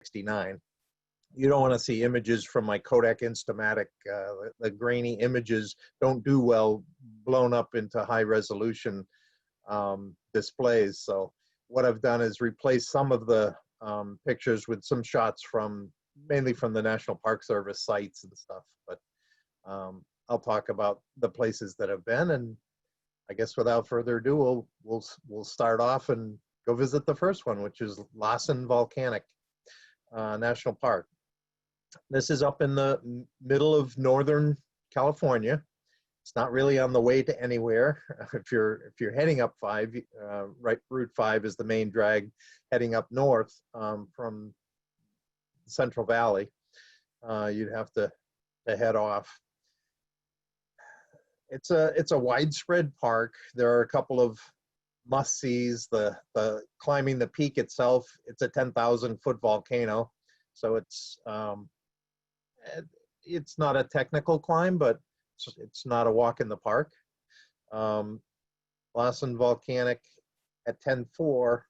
69. You don't want to see images from my Kodak Instamatic. The grainy images don't do well blown up into high resolution displays. So what I've done is replace some of the pictures with some shots from, mainly from the National Park Service sites and stuff. But I'll talk about the places that have been, and I guess without further ado, we'll start off and go visit the first one, which is Lassen Volcanic National Park. This is up in the middle of Northern California. It's not really on the way to anywhere. If you're heading up 5, right, Route 5 is the main drag heading up north from Central Valley. You'd have to head off. It's a widespread park. There are a couple of must-sees. The climbing the peak itself. It's a 10,000-foot volcano, so it's not a technical climb, but it's not a walk in the park. Lassen Volcanic at 10.4.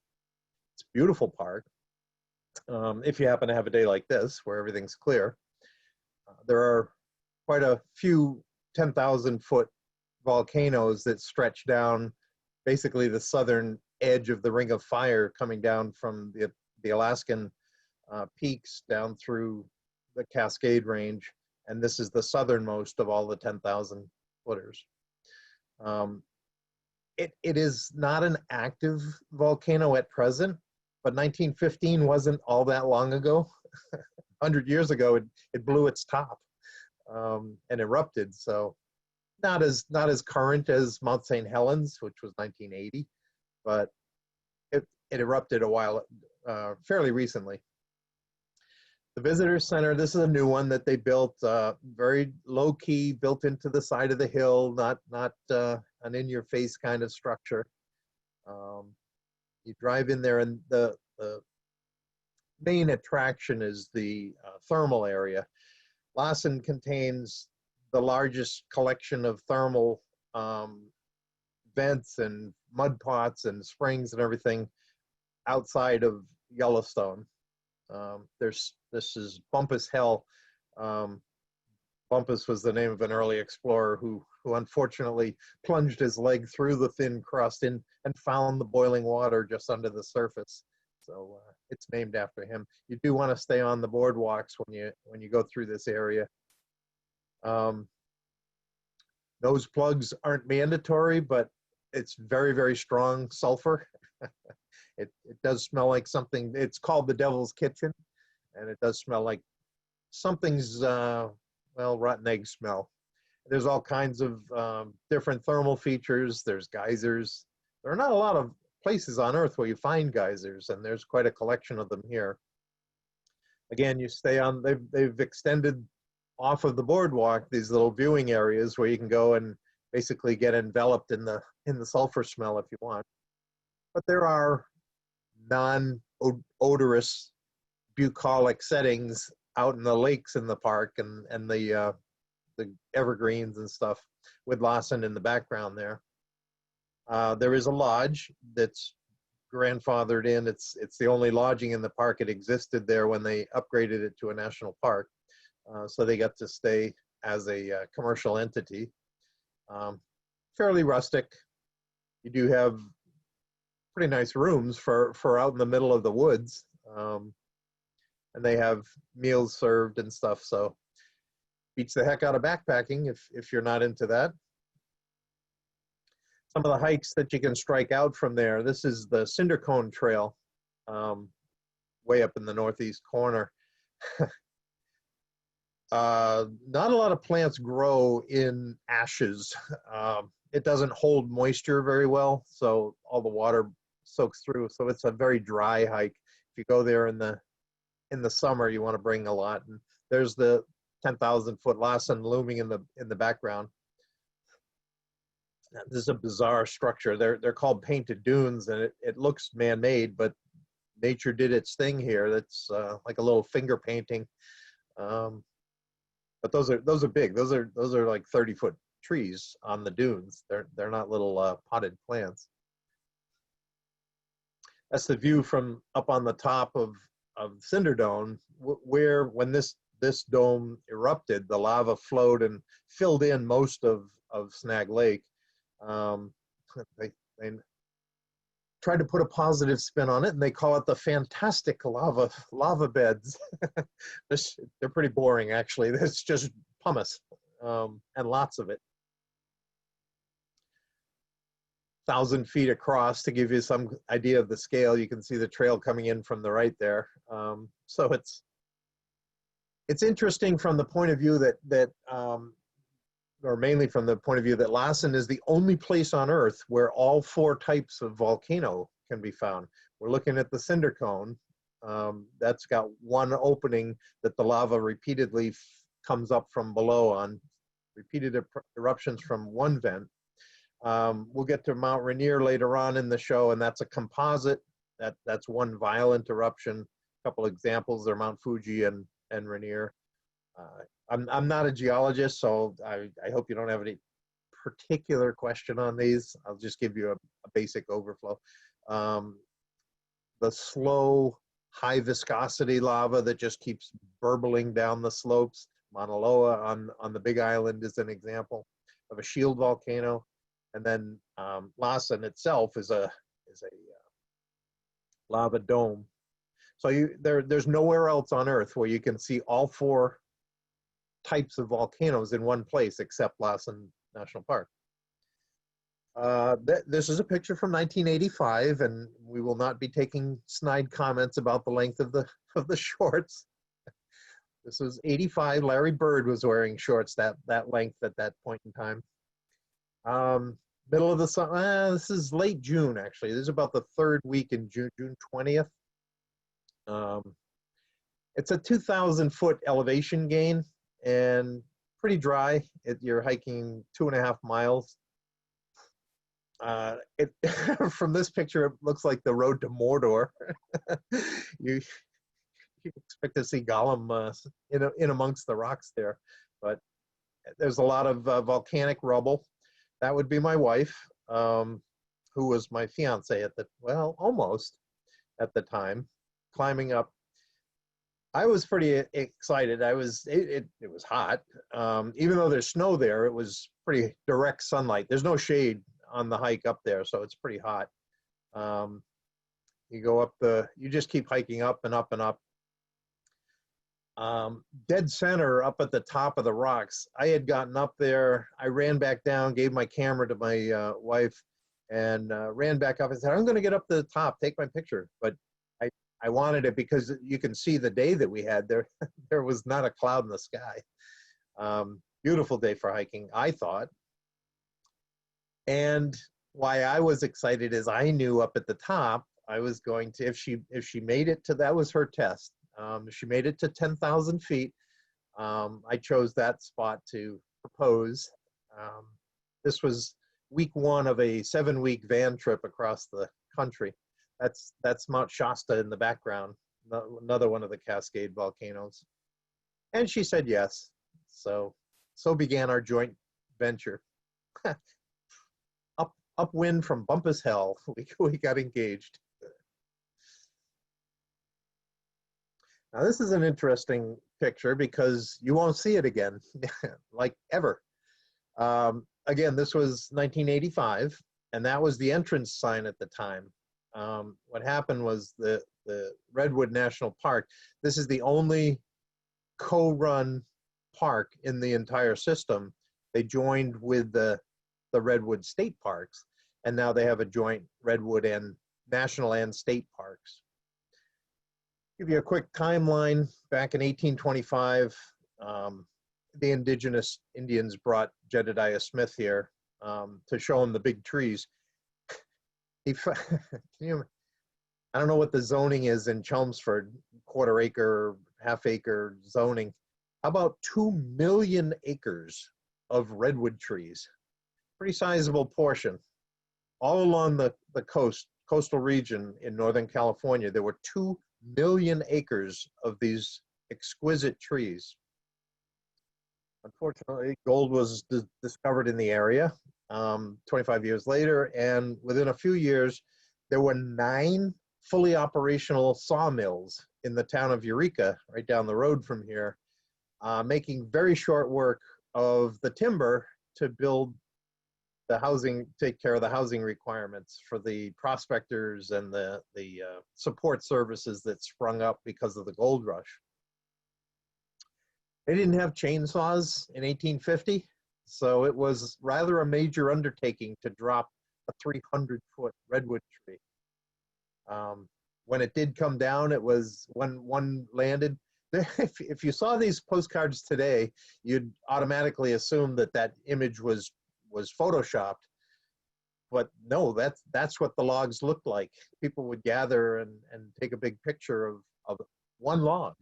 It's a beautiful park. If you happen to have a day like this where everything's clear, there are quite a few 10,000-foot volcanoes that stretch down basically the southern edge of the Ring of Fire, coming down from the Alaskan peaks down through the Cascade Range, and this is the southernmost of all the 10,000 footers. It is not an active volcano at present, but 1915 wasn't all that long ago. 100 years ago, it blew its top and erupted. So not as current as Mount St. Helens, which was 1980, but it erupted a while, fairly recently. The Visitor Center, this is a new one that they built, very low key, built into the side of the hill, not an in-your-face kind of structure. You drive in there, and the main attraction is the thermal area. Lawson contains the largest collection of thermal vents and mud pots and springs and everything outside of Yellowstone. This is Bumpus Hell. Bumpus was the name of an early explorer who unfortunately plunged his leg through the thin crust and found the boiling water just under the surface. So it's named after him. You do want to stay on the boardwalks when you go through this area. Nose plugs aren't mandatory, but it's very, very strong sulfur. It does smell like something. It's called the Devil's Kitchen, and it does smell like something's, well, rotten egg smell. There's all kinds of different thermal features. There's geysers. There are not a lot of places on Earth where you find geysers, and there's quite a collection of them here. Again, you stay on, they've extended off of the boardwalk these little viewing areas where you can go and basically get enveloped in the sulfur smell if you want. But there are non-odorous bucolic settings out in the lakes in the park and the evergreens and stuff, with Lawson in the background there. There is a lodge that's grandfathered in. It's the only lodging in the park. It existed there when they upgraded it to a national park. So they got to stay as a commercial entity. Fairly rustic. You do have pretty nice rooms for out in the middle of the woods. And they have meals served and stuff. So beats the heck out of backpacking if you're not into that. Some of the hikes that you can strike out from there. This is the Cinder Cone Trail, way up in the northeast corner. Not a lot of plants grow in ashes. It doesn't hold moisture very well, so all the water soaks through. So it's a very dry hike. If you go there in the summer, you want to bring a lot. And there's the 10,000-foot Lawson looming in the background. This is a bizarre structure. They're called painted dunes, and it looks man-made, but nature did its thing here. That's like a little finger painting. But those are big. Those are like 30-foot trees on the dunes. They're not little potted plants. That's the view from up on the top of Cinder Dome, where when this dome erupted, the lava flowed and filled in most of Snag Lake. They tried to put a positive spin on it, and they call it the fantastic lava beds. They're pretty boring, actually. It's just pumice, and lots of it. 1,000 feet across, to give you some idea of the scale. You can see the trail coming in from the right there. So it's interesting from the point of view that or mainly from the point of view that Lawson is the only place on Earth where all 4 types of volcano can be found. We're looking at the cinder cone. That's got one opening that the lava repeatedly comes up from below on repeated eruptions from one vent. We'll get to Mount Rainier later on in the show, and that's a composite. That's one violent eruption. A couple examples are Mount Fuji and Rainier. I'm not a geologist, so I hope you don't have any particular question on these. I'll just give you a basic overflow. The slow, high viscosity lava that just keeps burbling down the slopes. Mauna Loa on the Big Island is an example of a shield volcano. And then Lawson itself is a lava dome. So there's nowhere else on Earth where you can see all 4 types of volcanoes in one place except Lawson National Park. This is a picture from 1985, and we will not be taking snide comments about the length of the shorts. This was 85. Larry Bird was wearing shorts that length at that point in time. Middle of the summer. This is late June, actually. This is about the 3rd week in June 20th. It's a 2,000-foot elevation gain and pretty dry. You're hiking 2.5 miles. From this picture, it looks like the road to Mordor. you expect to see Gollum in amongst the rocks there, but there's a lot of volcanic rubble. That would be my wife, who was my fiance almost at the time, climbing up. I was pretty excited. It was hot. Even though there's snow there, it was pretty direct sunlight. There's no shade on the hike up there, so it's pretty hot. You go up you just keep hiking up and up and up. Dead center up at the top of the rocks. I had gotten up there. I ran back down, gave my camera to my wife, and ran back up and said, I'm going to get up to the top, take my picture. But I wanted it because you can see the day that we had there. There was not a cloud in the sky. Beautiful day for hiking, I thought. And why I was excited is I knew up at the top, I was going to, if she made it to, that was her test. She made it to 10,000 feet. I chose that spot to propose. This was week 1 of a 7-week van trip across the country. That's Mount Shasta in the background, another one of the Cascade volcanoes. And she said yes. So began our joint venture. Upwind from Bumpus Hell, we got engaged. Now this is an interesting picture because you won't see it again, like ever. Again, this was 1985, and that was the entrance sign at the time. What happened was the Redwood National Park, this is the only co-run park in the entire system. They joined with the Redwood State Parks, and now they have a joint Redwood and National and State Parks. Give you a quick timeline. Back in 1825, the indigenous Indians brought Jedediah Smith here to show him the big trees. I don't know what the zoning is in Chelmsford, quarter acre, half acre zoning. How about 2 million acres of redwood trees? Pretty sizable portion. All along the coastal region in Northern California, there were 2 million acres of these exquisite trees. Unfortunately, gold was discovered in the area 25 years later, and within a few years, there were 9 fully operational sawmills in the town of Eureka, right down the road from here, making very short work of the timber to build the housing, take care of the housing requirements for the prospectors and the support services that sprung up because of the gold rush. They didn't have chainsaws in 1850, so it was rather a major undertaking to drop a 300-foot redwood tree. When it did come down, it was when one landed. If you saw these postcards today, you'd automatically assume that that image was photoshopped. But no, that's what the logs looked like. People would gather and take a big picture of one log.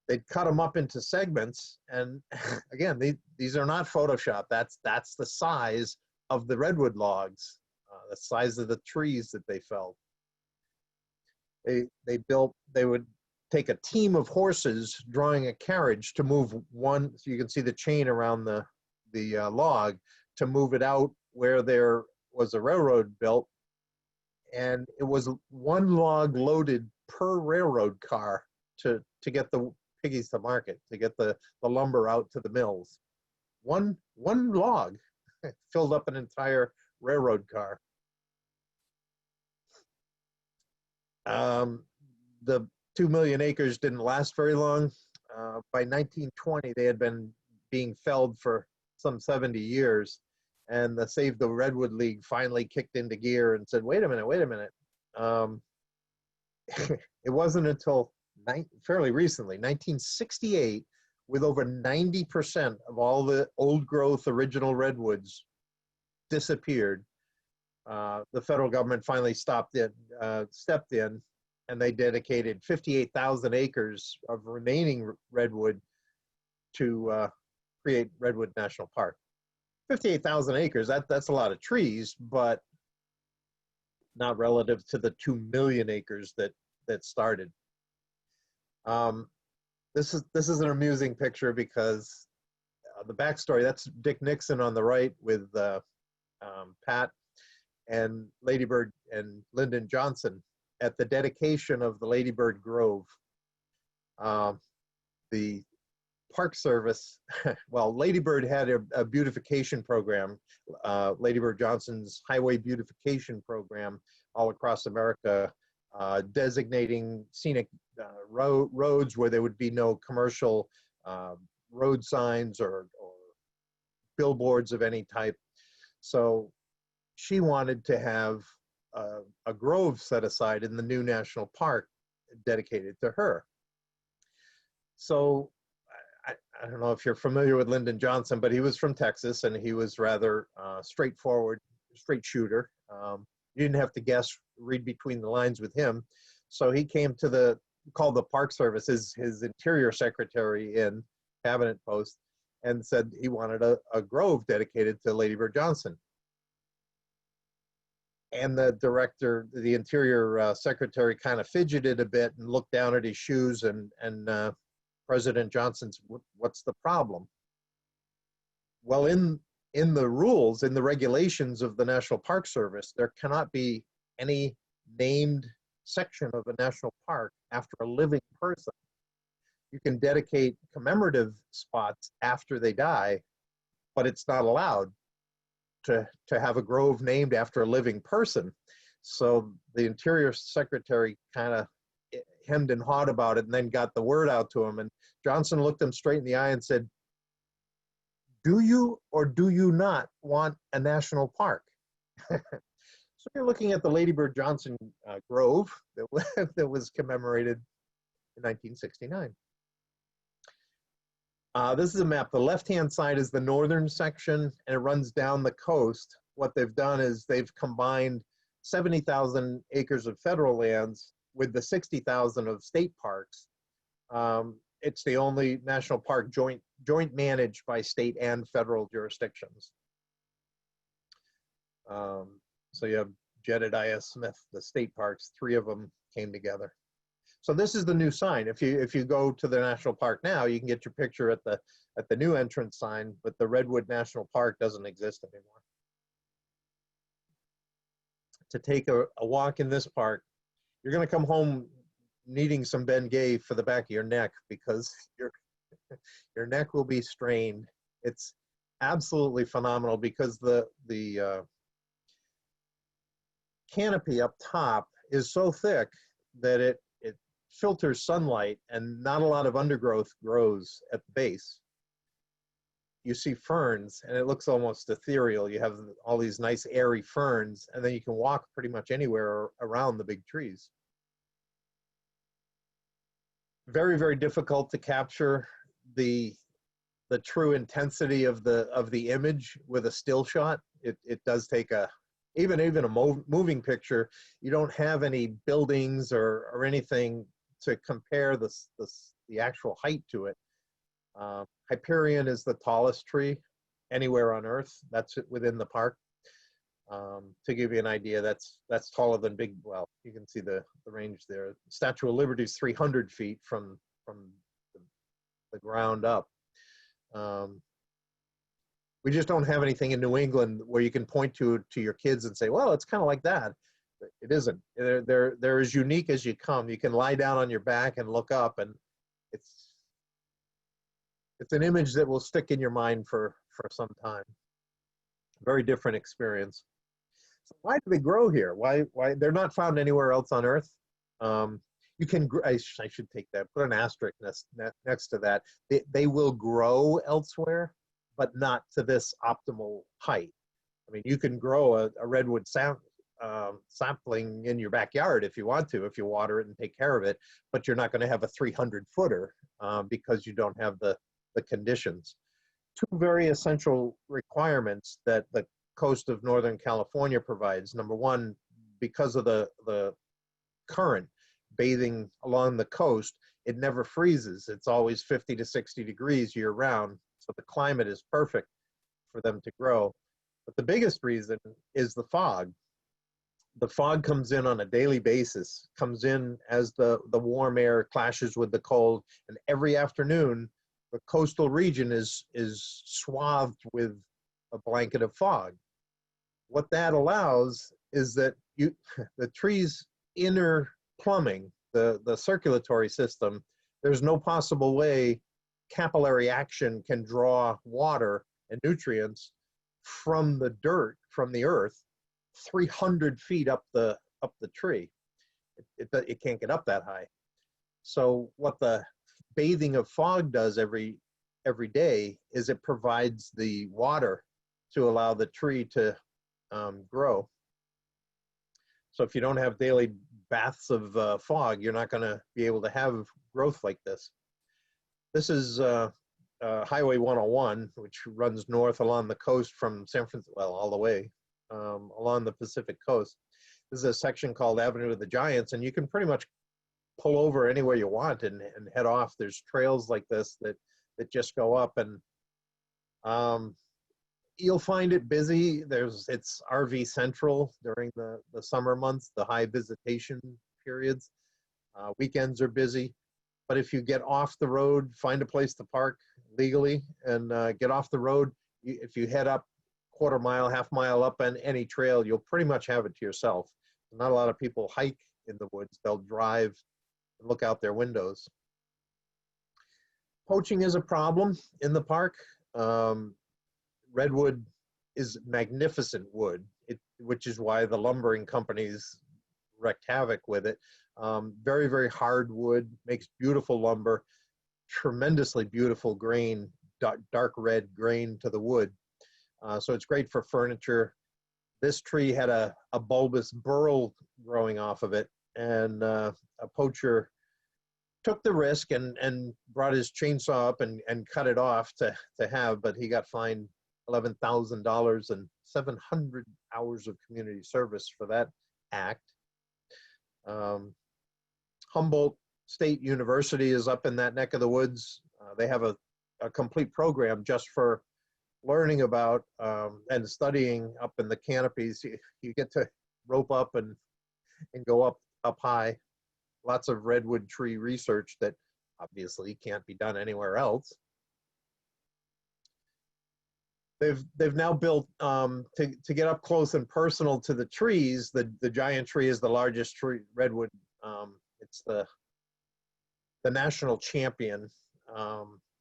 They'd cut them up into segments, and again, these are not Photoshop. That's the size of the redwood logs, the size of the trees that they felled. They would take a team of horses drawing a carriage to move one, so you can see the chain around the log, to move it out where there was a railroad built, and it was one log loaded per railroad car to get the piggies to market, to get the lumber out to the mills. One log filled up an entire railroad car. The 2 million acres didn't last very long. By 1920, they had been being felled for some 70 years, and the Save the Redwood League finally kicked into gear and said, wait a minute. It wasn't until fairly recently, 1968, with over 90% of all the old growth original redwoods disappeared, the federal government finally stepped in, and they dedicated 58,000 acres of remaining redwood to create Redwood National Park. 58,000 acres, that's a lot of trees, but not relative to the 2 million acres that started. This is an amusing picture because the backstory, that's Dick Nixon on the right with Pat and Ladybird and Lyndon Johnson at the dedication of the Ladybird Grove. The Park Service, well, Ladybird had a beautification program, Ladybird Johnson's highway beautification program all across America, designating scenic roads where there would be no commercial road signs or billboards of any type. So she wanted to have a grove set aside in the new national park dedicated to her. So I don't know if you're familiar with Lyndon Johnson, but he was from Texas, and he was rather straightforward, straight shooter. You didn't have to guess, read between the lines with him. So he came to called the Park Service, his interior secretary in cabinet post, and said he wanted a grove dedicated to Ladybird Johnson. And the director, the interior secretary, kind of fidgeted a bit and looked down at his shoes, and President Johnson's, what's the problem? Well, in the rules, in the regulations of the National Park Service, there cannot be any named section of a national park after a living person. You can dedicate commemorative spots after they die, but it's not allowed to have a grove named after a living person. So the Interior Secretary kind of hemmed and hawed about it, and then got the word out to him. And Johnson looked him straight in the eye and said, do you or do you not want a national park? So you're looking at the Ladybird Johnson Grove that was commemorated in 1969. This is a map. The left-hand side is the northern section, and it runs down the coast. What they've done is they've combined 70,000 acres of federal lands with the 60,000 of state parks. It's the only national park joint managed by state and federal jurisdictions. So you have Jedediah Smith, the state parks, 3 of them came together. So this is the new sign. If you go to the national park now, you can get your picture at the new entrance sign, but the Redwood National Park doesn't exist anymore. to take a walk in this park, you're going to come home needing some Bengay for the back of your neck, because your neck will be strained. It's absolutely phenomenal, because the canopy up top is so thick that it filters sunlight, and not a lot of undergrowth grows at the base. You see ferns, and it looks almost ethereal. You have all these nice airy ferns, and then you can walk pretty much anywhere around the big trees. Very, very difficult to capture the true intensity of the image with a still shot. It does take even a moving picture. You don't have any buildings or anything to compare the actual height to it. Hyperion is the tallest tree anywhere on Earth. That's within the park. To give you an idea, that's taller than well, you can see the range there. Statue of Liberty is 300 feet from the ground up. We just don't have anything in New England where you can point to your kids and say, well, it's kind of like that. It isn't. They're as unique as you come. You can lie down on your back and look up, and it's an image that will stick in your mind for some time. Very different experience. So why do they grow here? Why they're not found anywhere else on Earth? You can, I should take that, put an asterisk next to that. They will grow elsewhere, but not to this optimal height. I mean, you can grow a redwood sapling in your backyard if you want to, if you water it and take care of it, but you're not going to have a 300-footer because you don't have the conditions. Two very essential requirements that the coast of Northern California provides. Number one, because of the current bathing along the coast, it never freezes. It's always 50 to 60 degrees year round. So the climate is perfect for them to grow. But the biggest reason is the fog. The fog comes in on a daily basis, comes in as the warm air clashes with the cold, and every afternoon the coastal region is swathed with a blanket of fog. What that allows is that the tree's inner plumbing, the circulatory system, there's no possible way capillary action can draw water and nutrients from the dirt, from the earth, 300 feet up the tree. It can't get up that high. So what the bathing of fog does every day is it provides the water to allow the tree to grow. So if you don't have daily baths of fog, you're not going to be able to have growth like this. This is Highway 101, which runs north along the coast from San Francisco, well, all the way along the Pacific coast. This is a section called Avenue of the Giants, and you can pretty much pull over anywhere you want and head off. There's trails like this that just go up, and you'll find it busy. It's RV central during the summer months, the high visitation periods. Weekends are busy. But if you get off the road, find a place to park legally and get off the road, if you head up quarter mile, half mile up on any trail, you'll pretty much have it to yourself. Not a lot of people hike in the woods. They'll drive and look out their windows. Poaching is a problem in the park. Redwood is magnificent wood, which is why the lumbering companies wreaked havoc with it. Very, very hard wood, makes beautiful lumber, tremendously beautiful grain, dark red grain to the wood. So it's great for furniture. This tree had a bulbous burl growing off of it, and a poacher took the risk and brought his chainsaw up and cut it off to have, but he got fined $11,000 and 700 hours of community service for that act. Humboldt State University is up in that neck of the woods. They have a complete program just for learning about and studying up in the canopies. You get to rope up and go up high. Lots of redwood tree research that obviously can't be done anywhere else. they've now built to get up close and personal to the trees. The giant tree is the largest tree, redwood. It's the national champion.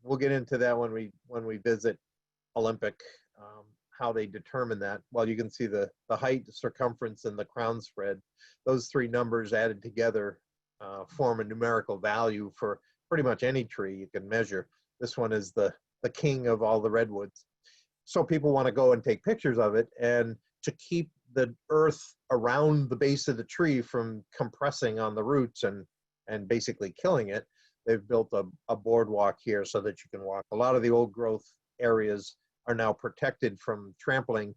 We'll get into that when we visit Olympic, how they determine that. Well, you can see the height, the circumference, and the crown spread. Those three numbers added together form a numerical value for pretty much any tree you can measure. This one is the king of all the redwoods. So people want to go and take pictures of it, and to keep the earth around the base of the tree from compressing on the roots and basically killing it, they've built a boardwalk here so that you can walk. A lot of the old growth areas are now protected from trampling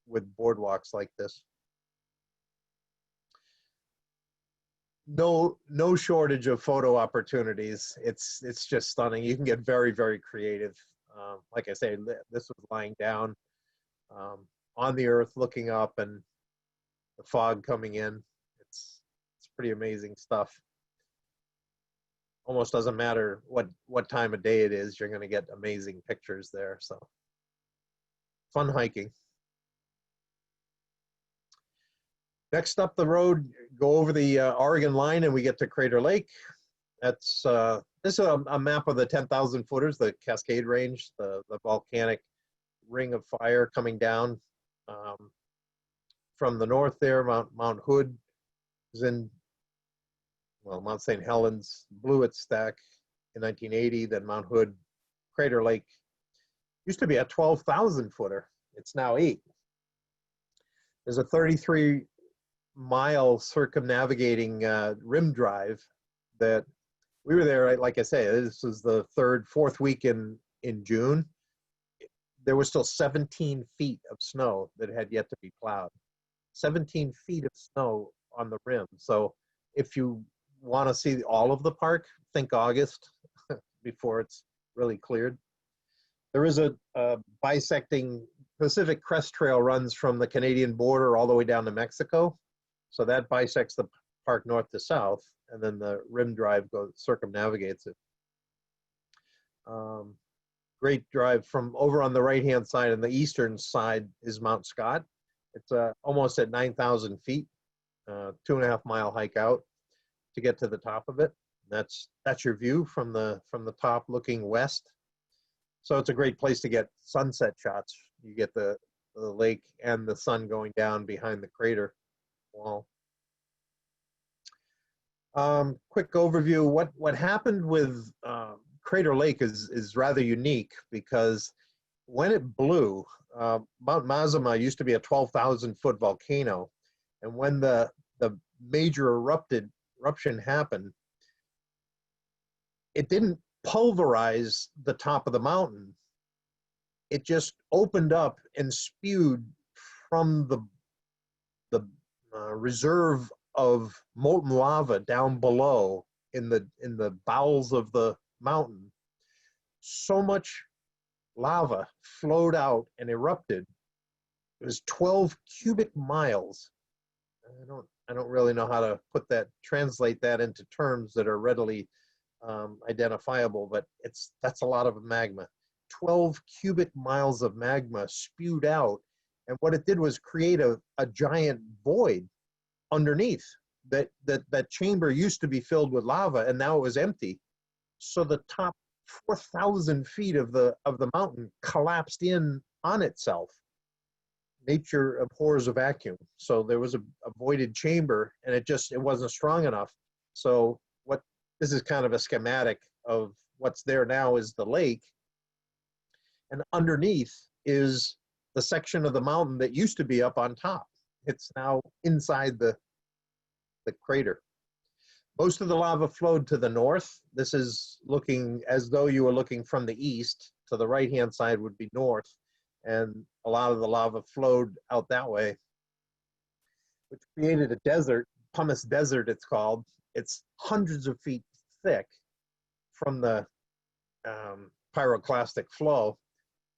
with boardwalks like this. No shortage of photo opportunities. It's just stunning. You can get very, very creative. Like I say, this was lying down on the earth, looking up, and the fog coming in. It's pretty amazing stuff. Almost doesn't matter what time of day it is, you're going to get amazing pictures there. So fun hiking. Next up the road, go over the Oregon line, and we get to Crater Lake. That's this is a map of the 10,000 footers, the Cascade Range, the volcanic ring of fire coming down from the north there. Mount Hood is in, well, Mount St. Helens blew its stack in 1980. Then Mount Hood, Crater Lake used to be a 12,000 footer. It's now 8. There's a 33-mile circumnavigating rim drive that we were there. Like I say, this was the fourth week in June. There was still 17 feet of snow that had yet to be plowed. 17 feet of snow on the rim. So if you want to see all of the park, think August before it's really cleared. There is a bisecting Pacific Crest Trail runs from the Canadian border all the way down to Mexico. So that bisects the park north to south, and then the rim drive circumnavigates it. Great drive from over on the right-hand side, and the eastern side is Mount Scott. It's almost at 9,000 feet, 2.5 mile hike out to get to the top of it. That's your view from the top looking west. So it's a great place to get sunset shots. You get the lake and the sun going down behind the crater wall. Quick overview. What happened with Crater Lake is rather unique, because when it blew, Mount Mazama used to be a 12,000 foot volcano, and when the major eruption happened, it didn't pulverize the top of the mountain. It just opened up and spewed from the reserve of molten lava down below in the bowels of the mountain. So much lava flowed out and erupted. It was 12 cubic miles. I don't really know how to translate that into terms that are readily identifiable, but that's a lot of magma. 12 cubic miles of magma spewed out, and what it did was create a giant void underneath. That chamber used to be filled with lava, and now it was empty. So the top 4,000 feet of the mountain collapsed in on itself. Nature abhors a vacuum, so there was a voided chamber, and it wasn't strong enough. So this is kind of a schematic of what's there now is the lake, and underneath is the section of the mountain that used to be up on top. It's now inside the crater. Most of the lava flowed to the north. This is looking as though you were looking from the east. To the right-hand side would be north, and a lot of the lava flowed out that way, which created a desert, pumice desert it's called. It's hundreds of feet thick from the pyroclastic flow,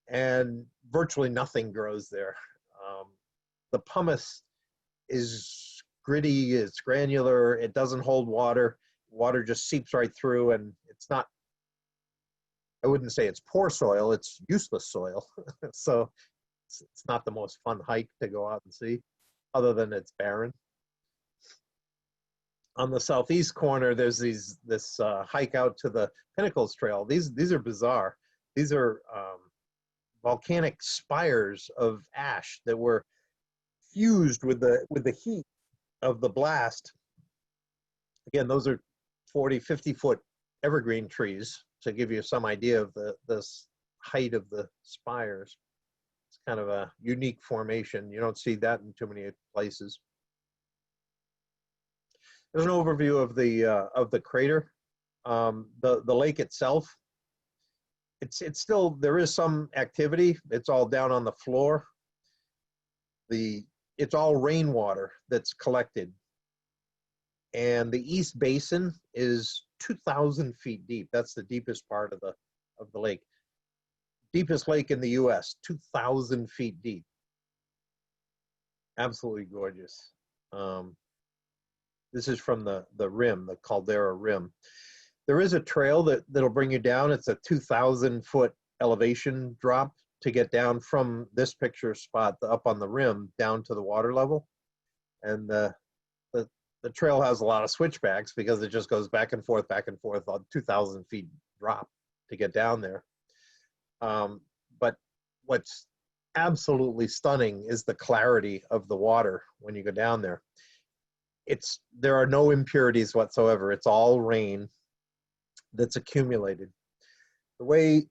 and virtually nothing grows there. The pumice is gritty, it's granular, it doesn't hold water. Water just seeps right through, and it's not I wouldn't say it's poor soil, it's useless soil. So it's not the most fun hike to go out and see, other than it's barren. On the southeast corner, there's this hike out to the Pinnacles Trail. These are bizarre. These are volcanic spires of ash that were fused with the heat of the blast. Again, those are 40, 50-foot evergreen trees to give you some idea of the height of the spires. It's kind of a unique formation. You don't see that in too many places. There's an overview of the crater. The lake itself, it's still, there is some activity. It's all down on the floor. It's all rainwater that's collected. And the East Basin is 2,000 feet deep. That's the deepest part of the lake. Deepest lake in the US, 2,000 feet deep. Absolutely gorgeous. This is from the rim, the Caldera Rim. There is a trail that'll bring you down. It's a 2,000-foot elevation drop to get down from this picture spot up on the rim down to the water level. And the trail has a lot of switchbacks because it just goes back and forth on 2,000 feet drop to get down there. But what's absolutely stunning is the clarity of the water when you go down there. There are no impurities whatsoever. It's all rain that's accumulated. The way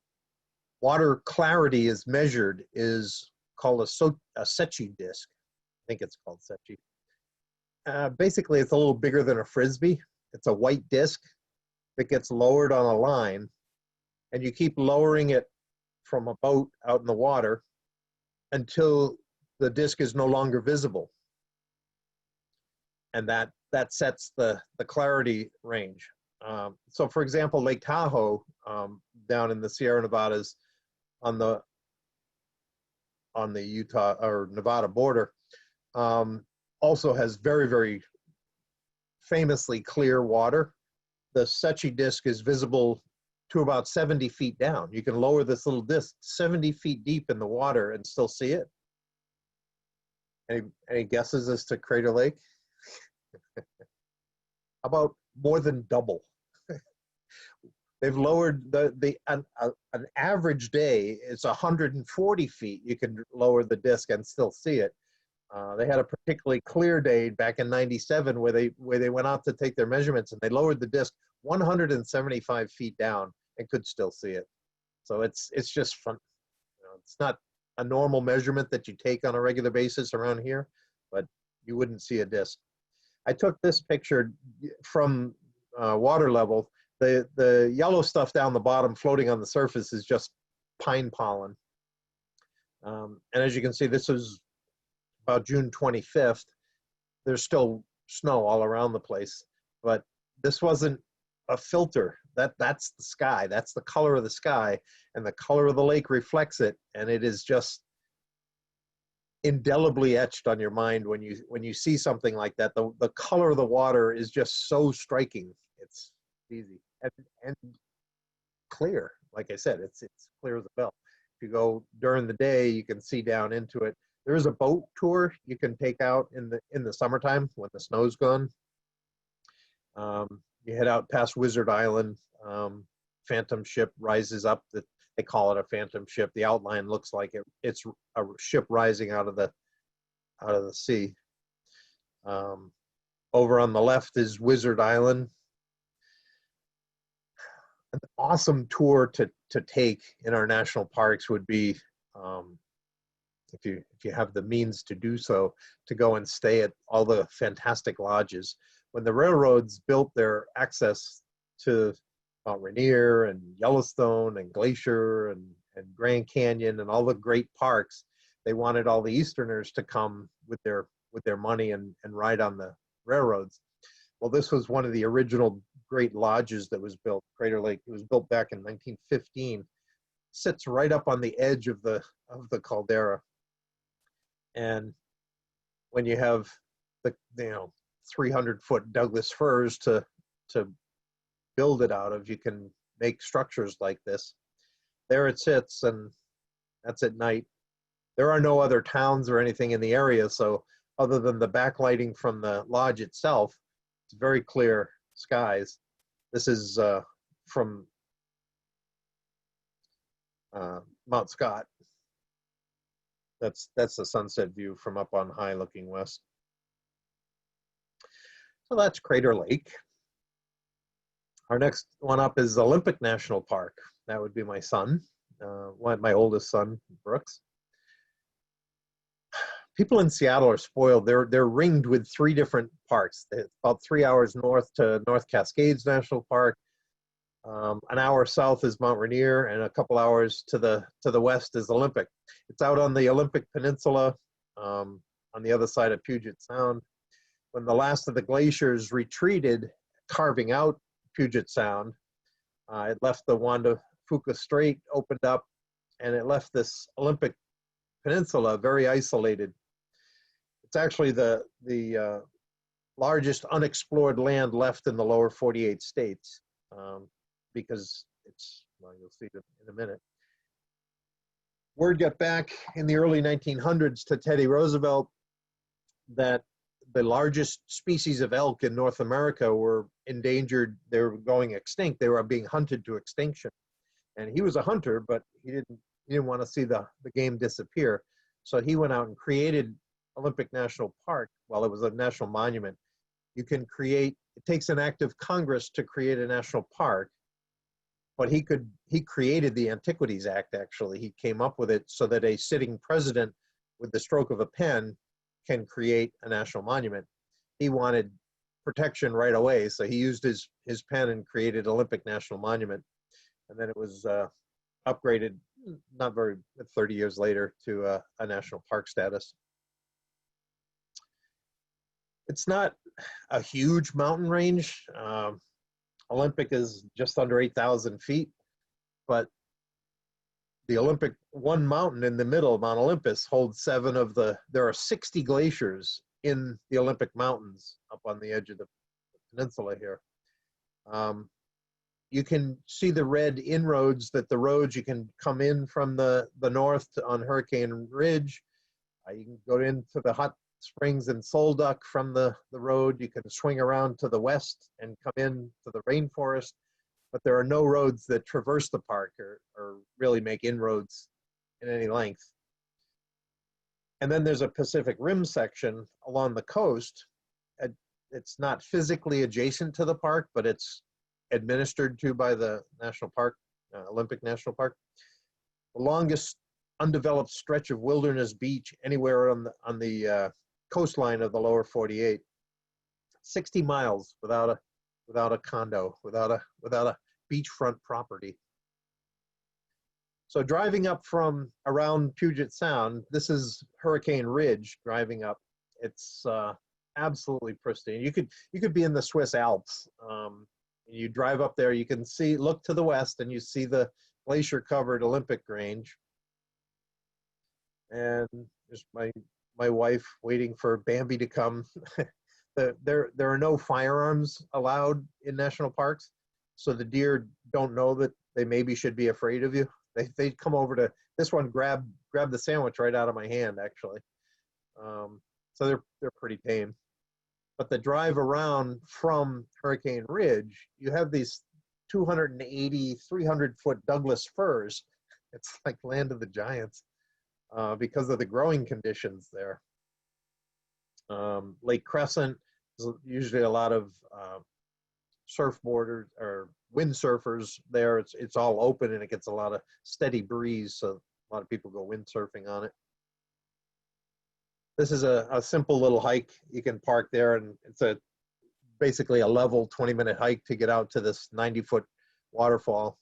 water clarity is measured is called a Secchi disk. I think it's called Secchi. Basically, it's a little bigger than a Frisbee. It's a white disk that gets lowered on a line, and you keep lowering it from a boat out in the water until the disk is no longer visible. And that sets the clarity range. So for example, Lake Tahoe, down in the Sierra Nevadas on the Utah or Nevada border, also has very, very famously clear water. The Secchi disk is visible to about 70 feet down. You can lower this little disk 70 feet deep in the water and still see it. Any guesses as to Crater Lake? About more than double. They've lowered an average day, it's 140 feet. You can lower the disk and still see it. They had a particularly clear day back in '97 where they went out to take their measurements, and they lowered the disk 175 feet down and could still see it. So it's just fun. You know, it's not a normal measurement that you take on a regular basis around here, but you wouldn't see a disk. I took this picture from water level. The yellow stuff down the bottom floating on the surface is just pine pollen. And as you can see, this is about June 25th. There's still snow all around the place, but this wasn't a filter. That's the sky. That's the color of the sky, and the color of the lake reflects it, and it is just indelibly etched on your mind when you see something like that. The color of the water is just so striking. It's easy and clear. Like I said, it's clear as a bell. If you go during the day, you can see down into it. There is a boat tour you can take out in the summertime when the snow's gone. You head out past Wizard Island. Phantom ship rises up. They call it a phantom ship. The outline looks like it's a ship rising out of the sea. Over on the left is Wizard Island. An awesome tour to take in our national parks would be, if you have the means to do so, to go and stay at all the fantastic lodges. When the railroads built their access to Mount Rainier and Yellowstone and Glacier and Grand Canyon and all the great parks, they wanted all the Easterners to come with their money and ride on the railroads. Well, this was one of the original great lodges that was built. Crater Lake, it was built back in 1915. Sits right up on the edge of the caldera. And when you have the 300-foot Douglas firs to build it out of, you can make structures like this. there it sits, and that's at night. There are no other towns or anything in the area, so other than the backlighting from the lodge itself, it's very clear skies. This is from Mount Scott. That's the sunset view from up on high looking west. So that's Crater Lake. Our next one up is Olympic National Park. That would be my son, my oldest son, Brooks. People in Seattle are spoiled. They're ringed with 3 different parks. It's about 3 hours north to North Cascades National Park. An hour south is Mount Rainier, and a couple hours to the west is Olympic. It's out on the Olympic Peninsula, on the other side of Puget Sound. When the last of the glaciers retreated, carving out Puget Sound, it left the Juan de Fuca Strait opened up, and it left this Olympic Peninsula very isolated. It's actually the largest unexplored land left in the lower 48 states, because it's, well, you'll see it in a minute. Word got back in the early 1900s to Teddy Roosevelt that the largest species of elk in North America were endangered. They were going extinct. They were being hunted to extinction. And he was a hunter, but he didn't want to see the game disappear. So he went out and created Olympic National Park. Well, it was a national monument. You can create, it takes an act of Congress to create a national park, but he created the Antiquities Act, actually. He came up with it so that a sitting president with the stroke of a pen can create a national monument. He wanted protection right away, so he used his pen and created Olympic National Monument. And then it was upgraded, 30 years later, to a national park status. It's not a huge mountain range. Olympic is just under 8,000 feet, but the Olympic, one mountain in the middle, Mount Olympus, holds there are 60 glaciers in the Olympic Mountains up on the edge of the peninsula here. You can see the red inroads, that the roads, you can come in from the north on Hurricane Ridge. You can go into the hot springs in Solduck from the road. You can swing around to the west and come in to the rainforest, but there are no roads that traverse the park or really make inroads in any length. And then there's a Pacific Rim section along the coast. It's not physically adjacent to the park, but it's administered to by the National Park, Olympic National Park. The longest undeveloped stretch of wilderness beach anywhere on the coastline of the lower 48. 60 miles without a condo, without a beachfront property. So driving up from around Puget Sound, this is Hurricane Ridge driving up. It's absolutely pristine. You could be in the Swiss Alps. You drive up there, you can look to the west, and you see the glacier-covered Olympic Range. And there's my wife waiting for Bambi to come. There are no firearms allowed in national parks, so the deer don't know that they maybe should be afraid of you. They come over to, this one grabbed the sandwich right out of my hand, actually. So they're pretty tame. But the drive around from Hurricane Ridge, you have these 280, 300-foot Douglas firs. It's like land of the giants because of the growing conditions there. Lake Crescent is usually a lot of surfboarders or windsurfers there. It's all open and it gets a lot of steady breeze, so a lot of people go windsurfing on it. This is a simple little hike. You can park there, and it's basically a level 20-minute hike to get out to this 90-foot waterfall.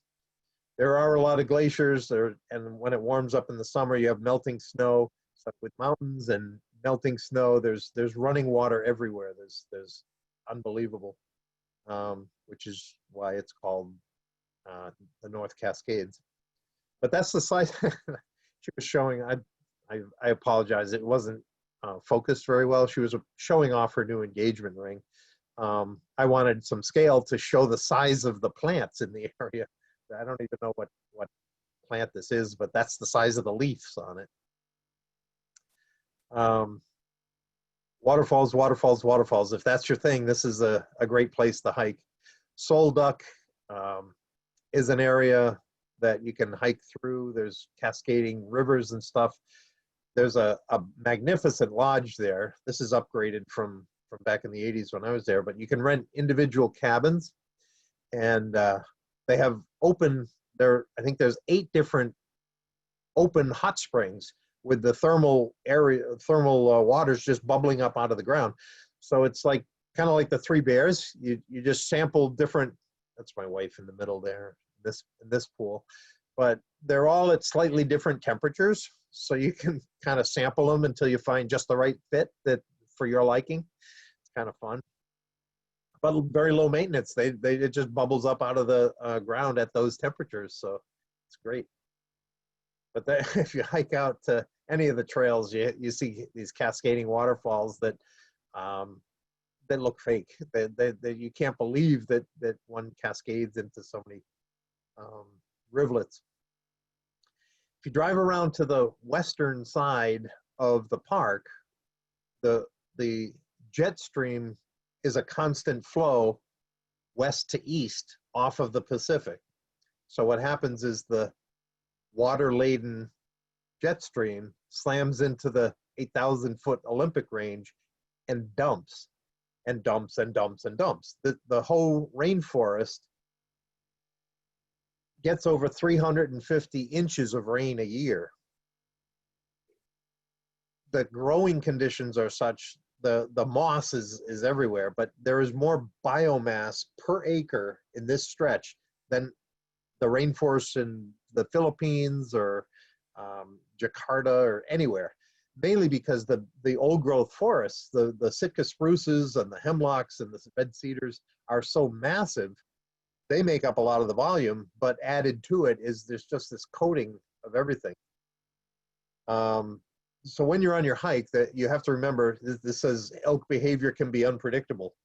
There are a lot of glaciers there, and when it warms up in the summer, you have melting snow. So with mountains and melting snow, there's running water everywhere. There's unbelievable, which is why it's called the North Cascades. But that's the size she was showing. I apologize. It wasn't focused very well. She was showing off her new engagement ring. I wanted some scale to show the size of the plants in the area. I don't even know what plant this is, but that's the size of the leaves on it. Waterfalls, waterfalls, waterfalls. If that's your thing, this is a great place to hike. Sole Duck is an area that you can hike through. There's cascading rivers and stuff. There's a magnificent lodge there. This is upgraded from back in the 80s when I was there, but you can rent individual cabins, and they have open there. I think there's 8 different open hot springs with the thermal waters just bubbling up out of the ground. So it's like kind of like the Three Bears. You just sample different. That's my wife in the middle there. This pool, but they're all at slightly different temperatures, so you can kind of sample them until you find just the right fit that for your liking. It's kind of fun, but very low maintenance. It just bubbles up out of the ground at those temperatures, so it's great. But if you hike out to any of the trails, you see these cascading waterfalls that look fake. That you can't believe that one cascades into so many rivulets. If you drive around to the western side of the park, the jet stream is a constant flow west to east off of the Pacific. So what happens is the water-laden jet stream slams into the 8,000-foot Olympic range and dumps and dumps and dumps and dumps. The whole rainforest gets over 350 inches of rain a year. The growing conditions are such, the moss is everywhere, but there is more biomass per acre in this stretch than the rainforests in the Philippines or Jakarta or anywhere, mainly because the old growth forests, the Sitka spruces and the hemlocks and the red cedars are so massive. They make up a lot of the volume, but added to it is there's just this coating of everything. So when you're on your hike, that you have to remember, this says elk behavior can be unpredictable.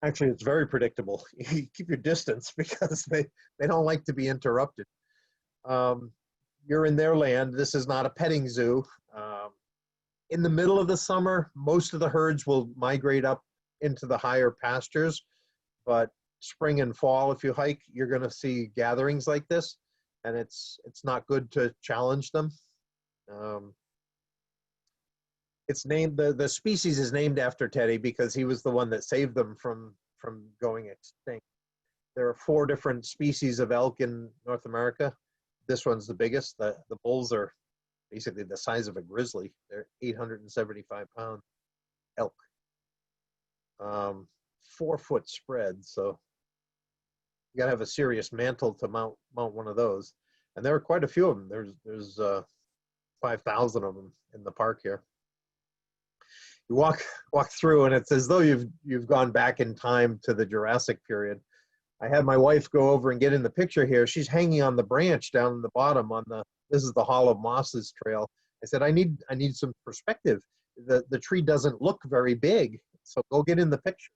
Actually, it's very predictable. You keep your distance because they don't like to be interrupted. You're in their land. This is not a petting zoo. In the middle of the summer, most of the herds will migrate up into the higher pastures, but spring and fall, if you hike, you're going to see gatherings like this, and it's not good to challenge them. It's named, the species is named after Teddy because he was the one that saved them from going extinct. There are 4 different species of elk in North America. This one's the biggest. The bulls are basically the size of a grizzly. They're 875-pound elk. 4-foot spread, so you gotta have a serious mantle to mount one of those. And there are quite a few of them. There's 5,000 of them in the park here. You walk through, and it's as though you've gone back in time to the Jurassic period. I had my wife go over and get in the picture here. She's hanging on the branch down in the bottom this is the Hall of Mosses trail. I said, I need some perspective. The tree doesn't look very big, so go get in the picture.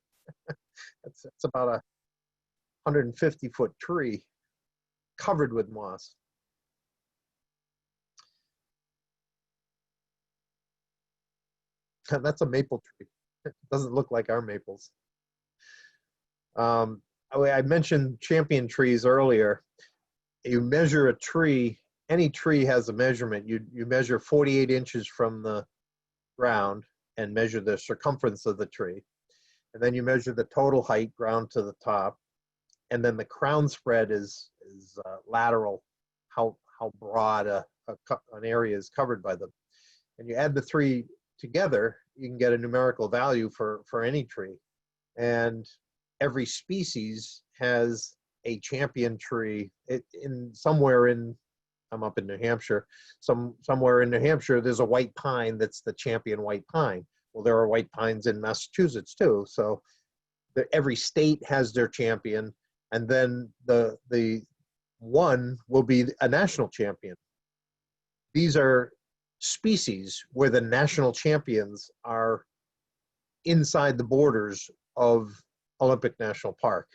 It's about a 150-foot tree covered with moss. That's a maple tree. It doesn't look like our maples. I mentioned champion trees earlier. You measure a tree, any tree has a measurement. You measure 48 inches from the ground and measure the circumference of the tree. And then you measure the total height, ground to the top. And then the crown spread is lateral, how broad an area is covered by them. And you add the 3 together, you can get a numerical value for any tree. And every species has a champion tree. I'm up in New Hampshire. Somewhere in New Hampshire, there's a white pine that's the champion white pine. Well, there are white pines in Massachusetts too. So every state has their champion, and then the one will be a national champion. These are species where the national champions are inside the borders of Olympic National Park.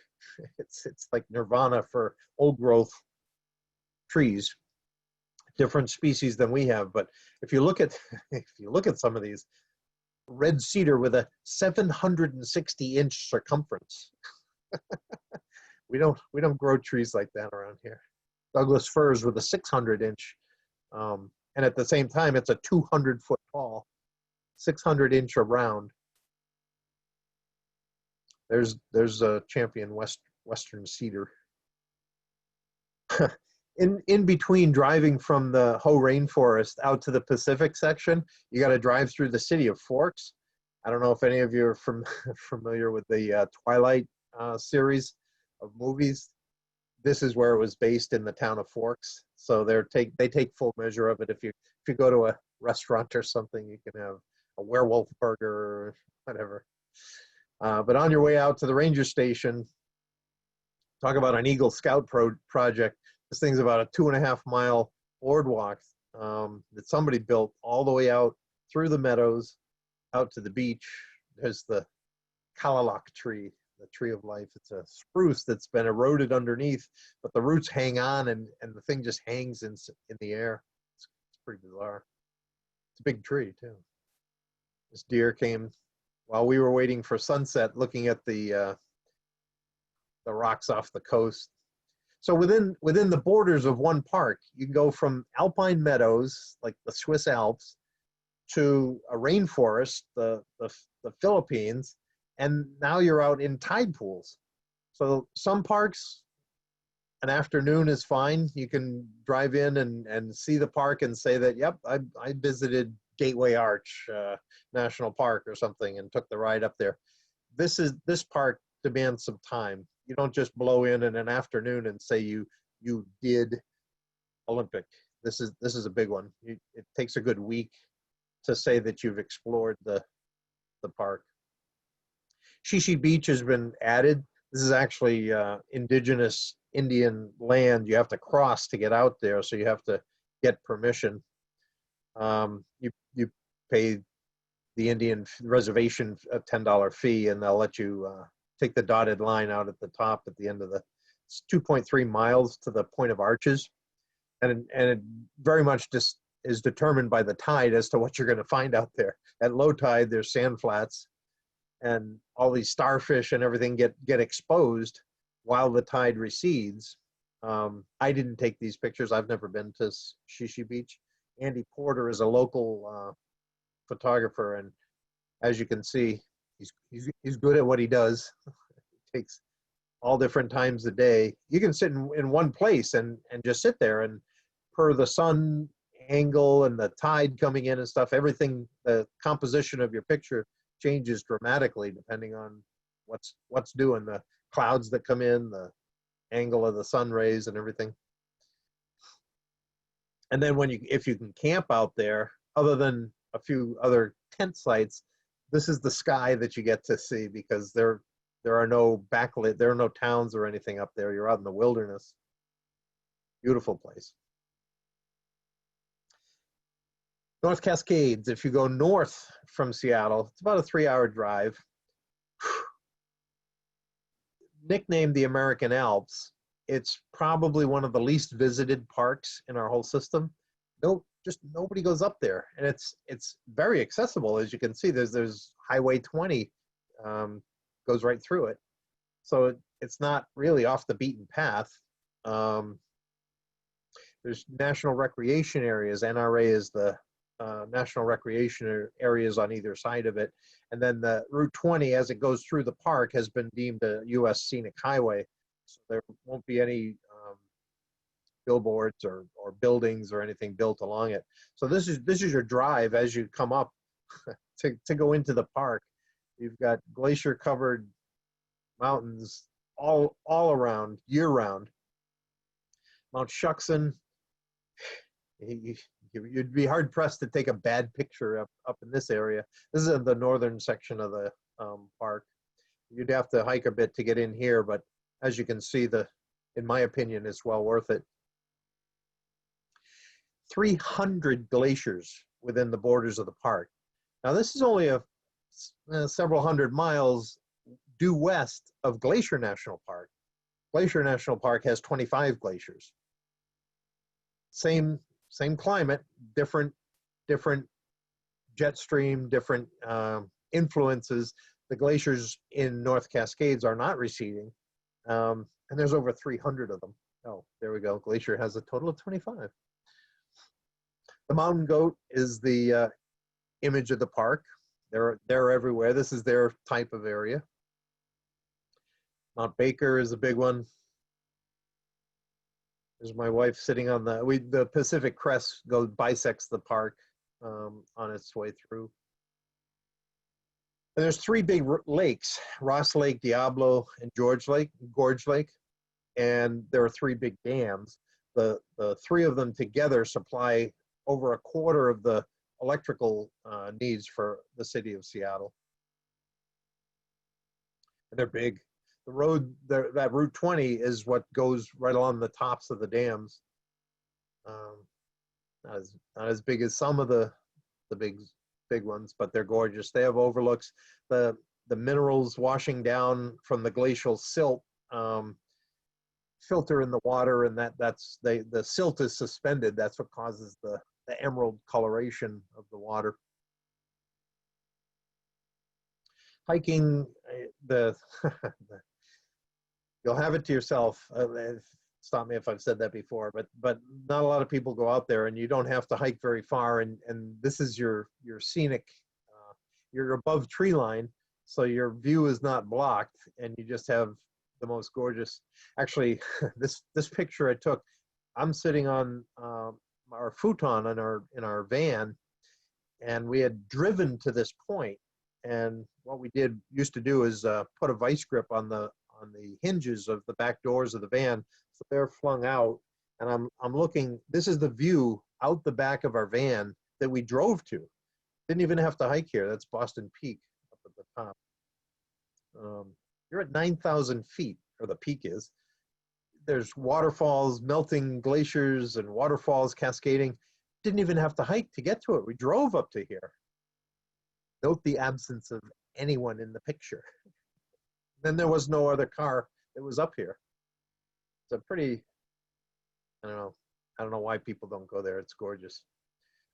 It's like nirvana for old growth trees, different species than we have. But if you look at if you look at some of these, red cedar with a 760-inch circumference. We don't grow trees like that around here. Douglas firs with a 600-inch, and at the same time, it's a 200-foot tall, 600-inch around. There's a champion western cedar. In between driving from the Hoh rainforest out to the Pacific section, you got to drive through the city of Forks. I don't know if any of you are familiar with the Twilight series of movies. This is where it was based, in the town of Forks. So they take full measure of it. If you go to a restaurant or something, you can have a werewolf burger or whatever. But on your way out to the ranger station, talk about an Eagle Scout project. This thing's about a 2.5-mile boardwalk that somebody built all the way out through the meadows, out to the beach. There's the Kalalak tree, the tree of life. It's a spruce that's been eroded underneath, but the roots hang on, and the thing just hangs in the air. It's pretty bizarre. It's a big tree too. This deer came while we were waiting for sunset, looking at the rocks off the coast. So within the borders of one park, you can go from alpine meadows, like the Swiss Alps, to a rainforest, the Philippines, and now you're out in tide pools. So some parks, an afternoon is fine. You can drive in and see the park and say that, yep, I visited Gateway Arch National Park or something and took the ride up there. This park demands some time. You don't just blow in an afternoon and say you did Olympic. This is a big one. It takes a good week to say that you've explored the park. Shishi Beach has been added. This is actually indigenous Indian land. You have to cross to get out there, so you have to get permission. You pay the Indian reservation a $10 fee, and they'll let you take the dotted line out at the top at the end of it's 2.3 miles to the point of arches. And it very much just is determined by the tide as to what you're going to find out there. At low tide, there's sand flats, and all these starfish and everything get exposed while the tide recedes. I didn't take these pictures. I've never been to Shishi Beach. Andy Porter is a local photographer, and as you can see, he's good at what he does. It takes all different times of the day. You can sit in one place and just sit there, and per the sun angle and the tide coming in and stuff, everything, the composition of your picture changes dramatically depending on what's doing, the clouds that come in, the angle of the sun rays and everything. And then if you can camp out there, other than a few other tent sites, this is the sky that you get to see, because there are no backlit, there are no towns or anything up there. You're out in the wilderness. Beautiful place. North Cascades, if you go north from Seattle, it's about a 3-hour drive. Nicknamed the American Alps, it's probably one of the least visited parks in our whole system. Just nobody goes up there, and it's very accessible. As you can see, there's Highway 20 goes right through it, so it's not really off the beaten path. There's national recreation areas. NRA is the national recreation areas on either side of it, and then the Route 20, as it goes through the park, has been deemed a U.S. scenic highway, so there won't be any billboards or buildings or anything built along it. So this is your drive as you come up to go into the park. You've got glacier covered mountains all around, year round. Mount Shuckson, you'd be hard pressed to take a bad picture up in this area. This is in the northern section of the park. You'd have to hike a bit to get in here, but as you can see, in my opinion, it's well worth it. 300 glaciers within the borders of the park. Now this is only several hundred miles due west of Glacier National Park. Glacier National Park has 25 glaciers. same climate, different jet stream, different influences. The glaciers in North Cascades are not receding, and there's over 300 of them. Oh, there we go. Glacier has a total of 25. The mountain goat is the image of the park. They're everywhere. This is their type of area. Mount Baker is a big one. There's my wife sitting on the Pacific Crest bisects the park on its way through. And there's 3 big lakes: Ross Lake, Diablo, and Gorge Lake. And there are 3 big dams. The 3 of them together supply over a quarter of the electrical needs for the city of Seattle. And they're big. The road, that Route 20 is what goes right along the tops of the dams. Not as big as some of the big ones, but they're gorgeous. They have overlooks. The minerals washing down from the glacial silt filter in the water, and the silt is suspended. That's what causes the emerald coloration of the water. Hiking, you'll have it to yourself. Stop me if I've said that before, but not a lot of people go out there, and you don't have to hike very far. And this is your scenic. You're above tree line, so your view is not blocked, and you just have the most gorgeous. Actually, this picture I took, I'm sitting on our futon in our van, and we had driven to this point. And what we used to do is put a vice grip on the hinges of the back doors of the van, so they're flung out. And I'm looking. This is the view out the back of our van that we drove to. Didn't even have to hike here. That's Boston Peak up at the top. You're at 9,000 feet, or the peak is. There's waterfalls, melting glaciers, and waterfalls cascading. Didn't even have to hike to get to it. We drove up to here. Note the absence of anyone in the picture. Then there was no other car that was up here. It's a pretty, I don't know why people don't go there. It's gorgeous.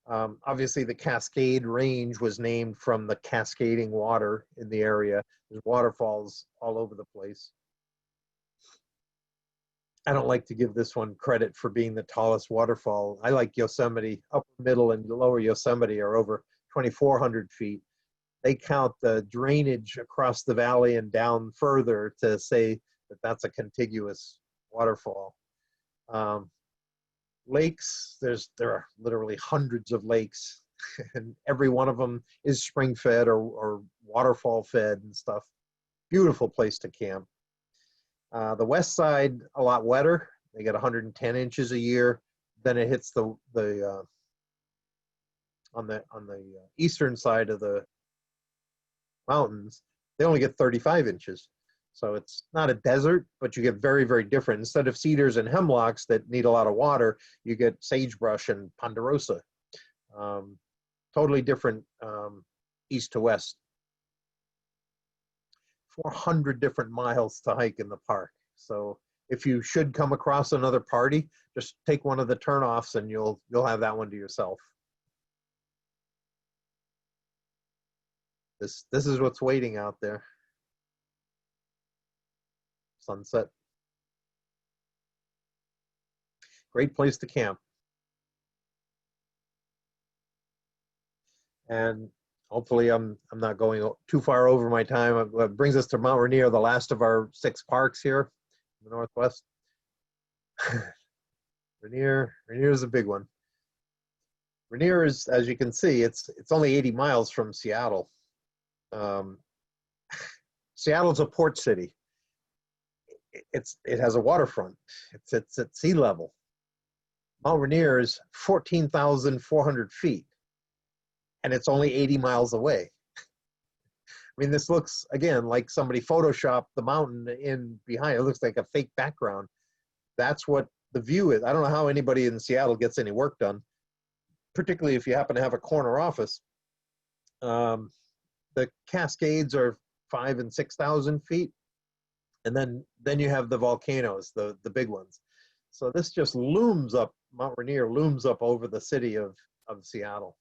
Obviously, the Cascade Range was named from the cascading water in the area. There's waterfalls all over the place. I don't like to give this one credit for being the tallest waterfall. I like Yosemite. Upper, middle, and lower Yosemite are over 2,400 feet. They count the drainage across the valley and down further to say that that's a contiguous waterfall. Lakes, there are literally hundreds of lakes, and every one of them is spring fed or waterfall fed and stuff. Beautiful place to camp. The west side, a lot wetter. They get 110 inches a year. Then it hits on the eastern side of the mountains, they only get 35 inches. So it's not a desert, but you get very, very different. Instead of cedars and hemlocks that need a lot of water, you get sagebrush and ponderosa. Totally different east to west. 400 different miles to hike in the park. So if you should come across another party, just take one of the turnoffs and you'll have that one to yourself. This is what's waiting out there. Sunset. Great place to camp. And hopefully I'm not going too far over my time. It brings us to Mount Rainier, the last of our 6 parks here in the Northwest. Rainier is a big one. Rainier is, as you can see, it's only 80 miles from Seattle. Seattle's a port city. It has a waterfront. It's at sea level. Mount Rainier is 14,400 feet, and it's only 80 miles away. I mean, this looks, again, like somebody photoshopped the mountain in behind. It looks like a fake background. That's what the view is. I don't know how anybody in Seattle gets any work done, particularly if you happen to have a corner office. The Cascades are 5,000 and 6,000 feet. And then you have the volcanoes, the big ones. So this just looms up Mount Rainier looms up over the city of Seattle.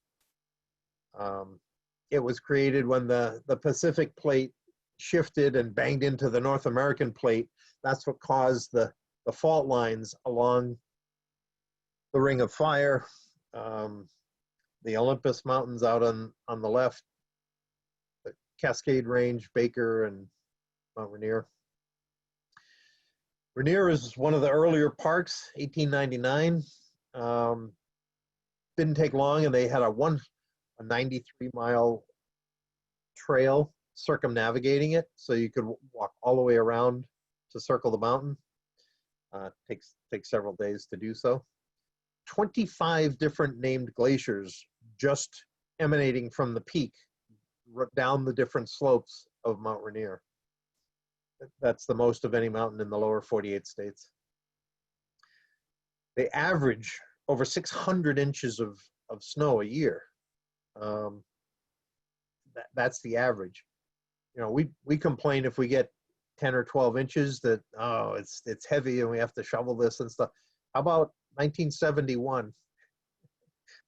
It was created when the Pacific plate shifted and banged into the North American plate. That's what caused the fault lines along the Ring of Fire, the Olympus Mountains out on the left, the Cascade Range, Baker, and Mount Rainier. Rainier is one of the earlier parks, 1899. Didn't take long, and they had a 93-mile trail circumnavigating it, so you could walk all the way around to circle the mountain. Takes several days to do so. 25 different named glaciers just emanating from the peak down the different slopes of Mount Rainier. That's the most of any mountain in the lower 48 states. They average over 600 inches of snow a year. That's the average. You know, we complain if we get 10 or 12 inches that, oh, it's heavy and we have to shovel this and stuff. How about 1971?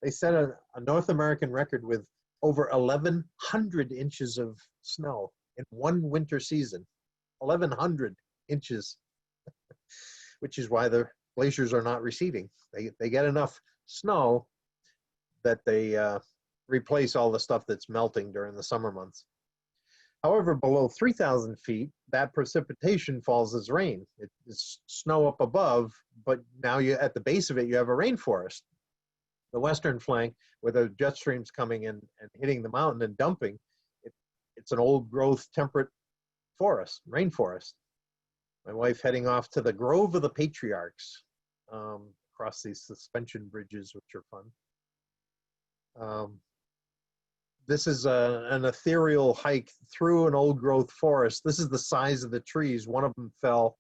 They set a North American record with over 1,100 inches of snow in one winter season. 1,100 inches, which is why the glaciers are not receding. They get enough snow that they replace all the stuff that's melting during the summer months. However, below 3,000 feet, that precipitation falls as rain. It's snow up above, but now at the base of it, you have a rainforest. The western flank, where the jet stream's coming in and hitting the mountain and dumping, it's an old growth temperate forest, rainforest. My wife heading off to the Grove of the Patriarchs, across these suspension bridges, which are fun. This is an ethereal hike through an old growth forest. This is the size of the trees. One of them fell.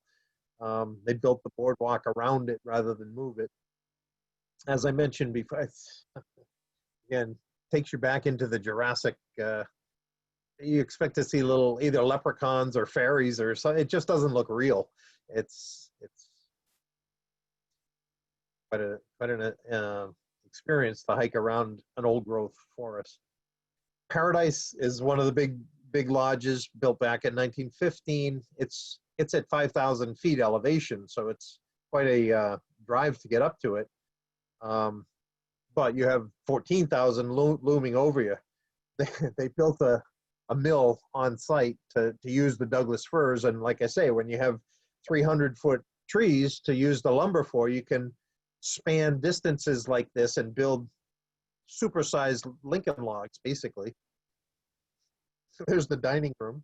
They built the boardwalk around it rather than move it. As I mentioned before, again, takes you back into the Jurassic. You expect to see little either leprechauns or fairies or something. It just doesn't look real. It's quite an experience to hike around an old growth forest. Paradise is one of the big lodges built back in 1915. It's at 5,000 feet elevation, so it's quite a drive to get up to it. But you have 14,000 looming over you. They built a mill on site to use the Douglas firs, and like I say, when you have 300-foot trees to use the lumber for, you can span distances like this and build supersized Lincoln logs, basically. There's the dining room,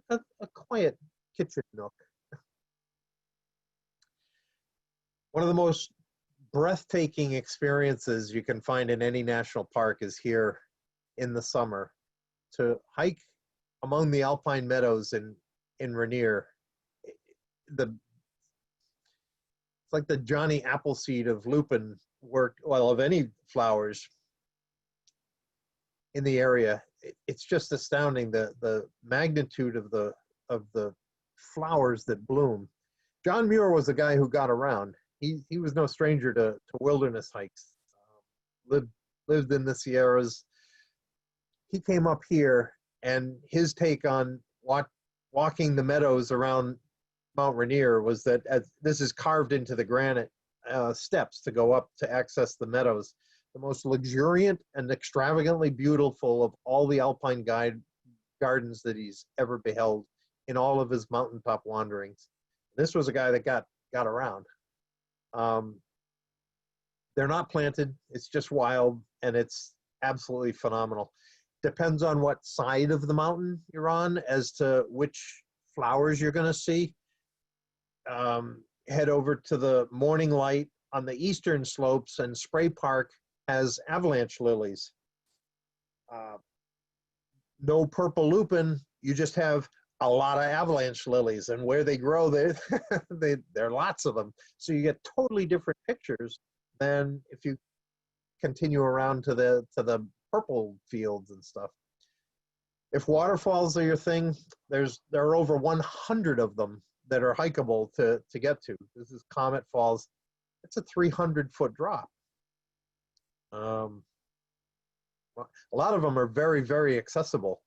a quiet kitchen nook. One of the most breathtaking experiences you can find in any national park is here in the summer. To hike among the alpine meadows in Rainier. It's like the Johnny Appleseed of lupin work, well, of any flowers in the area. It's just astounding, the magnitude of the flowers that bloom. John Muir was a guy who got around. He was no stranger to wilderness hikes. Lived in the Sierras. He came up here, and his take on walking the meadows around Mount Rainier was that this is carved into the granite steps to go up to access the meadows. The most luxuriant and extravagantly beautiful of all the alpine gardens that he's ever beheld in all of his mountaintop wanderings. This was a guy that got around. They're not planted. It's just wild, and it's absolutely phenomenal. Depends on what side of the mountain you're on as to which flowers you're going to see. Head over to the Morning Light on the eastern slopes, and Spray Park has avalanche lilies. No purple lupin, you just have a lot of avalanche lilies, and where they grow, there are lots of them. So you get totally different pictures than if you continue around to the purple fields and stuff. If waterfalls are your thing, there are over 100 of them that are hikeable to get to. This is Comet Falls. It's a 300-foot drop. A lot of them are very, very accessible.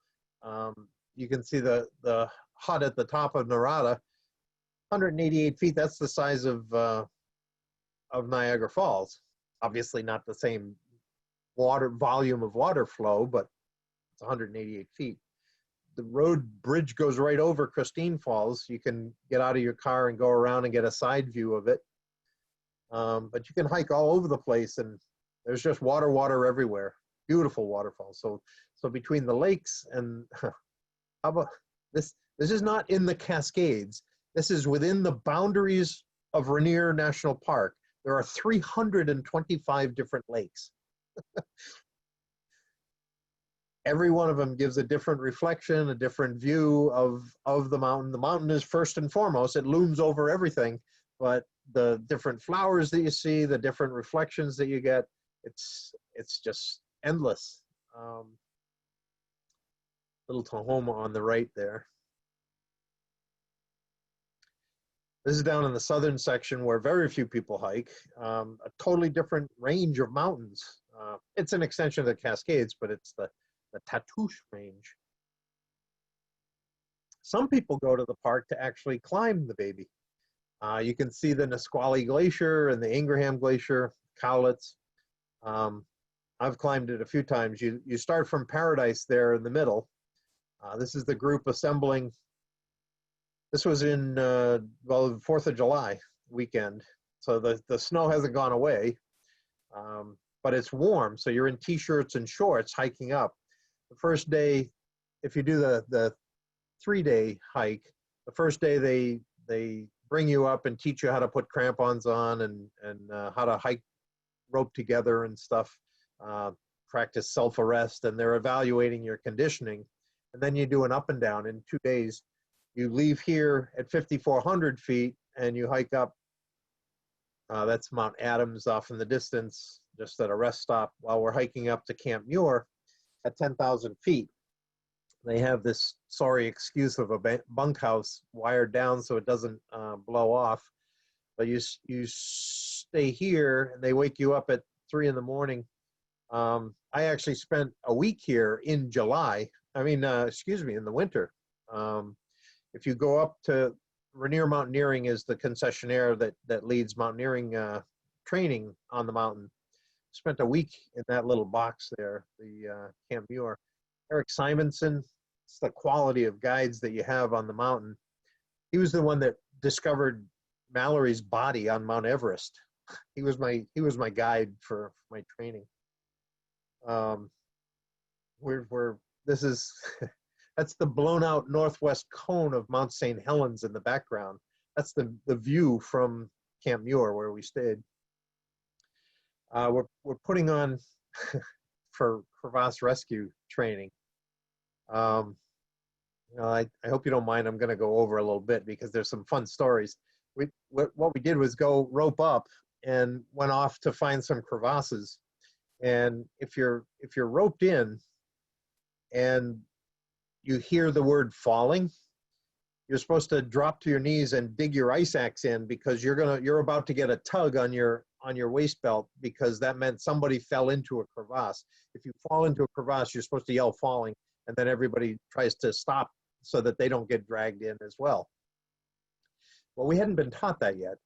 You can see the hut at the top of Narada, 188 feet. That's the size of Niagara Falls. Obviously not the same volume of water flow, but it's 188 feet. The road bridge goes right over Christine Falls. You can get out of your car and go around and get a side view of it. But you can hike all over the place, and there's just water everywhere. Beautiful waterfalls. So between the lakes and how about this? This is not in the Cascades. This is within the boundaries of Rainier National Park. There are 325 different lakes. Every one of them gives a different reflection, a different view of the mountain. The mountain is first and foremost. It looms over everything, but the different flowers that you see, the different reflections that you get, it's just endless. Little Tahoma on the right there. This is down in the southern section where very few people hike. A totally different range of mountains. It's an extension of the Cascades, but it's the Tatoosh Range. Some people go to the park to actually climb the baby. You can see the Nisqually Glacier and the Ingraham Glacier, Cowlitz. I've climbed it a few times. You start from Paradise there in the middle. This is the group assembling. This was in, well, the 4th of July weekend. So the snow hasn't gone away, but it's warm. So you're in t-shirts and shorts hiking up. The first day, if you do the 3-day hike, the first day they bring you up and teach you how to put crampons on and how to hike rope together and stuff, practice self-arrest, and they're evaluating your conditioning. And then you do an up and down in 2 days. You leave here at 5,400 feet and you hike up. That's Mount Adams off in the distance, just at a rest stop, while we're hiking up to Camp Muir at 10,000 feet. They have this sorry excuse of a bunkhouse wired down so it doesn't blow off. But you stay here and they wake you up at 3 in the morning. I actually spent a week here in July. In the winter. If you go up to Rainier Mountaineering is the concessionaire that leads mountaineering training on the mountain. Spent a week in that little box there, the Camp Muir. Eric Simonson, it's the quality of guides that you have on the mountain. He was the one that discovered Mallory's body on Mount Everest. He was my guide for my training. That's the blown out northwest cone of Mount St. Helens in the background. That's the view from Camp Muir where we stayed. We're putting on for crevasse rescue training. I hope you don't mind. I'm going to go over a little bit because there's some fun stories. What we did was go rope up and went off to find some crevasses. And if you're roped in and you hear the word falling, you're supposed to drop to your knees and dig your ice axe in, because you're about to get a tug on your waist belt, because that meant somebody fell into a crevasse. If you fall into a crevasse, you're supposed to yell falling, and then everybody tries to stop so that they don't get dragged in as well. Well, we hadn't been taught that yet.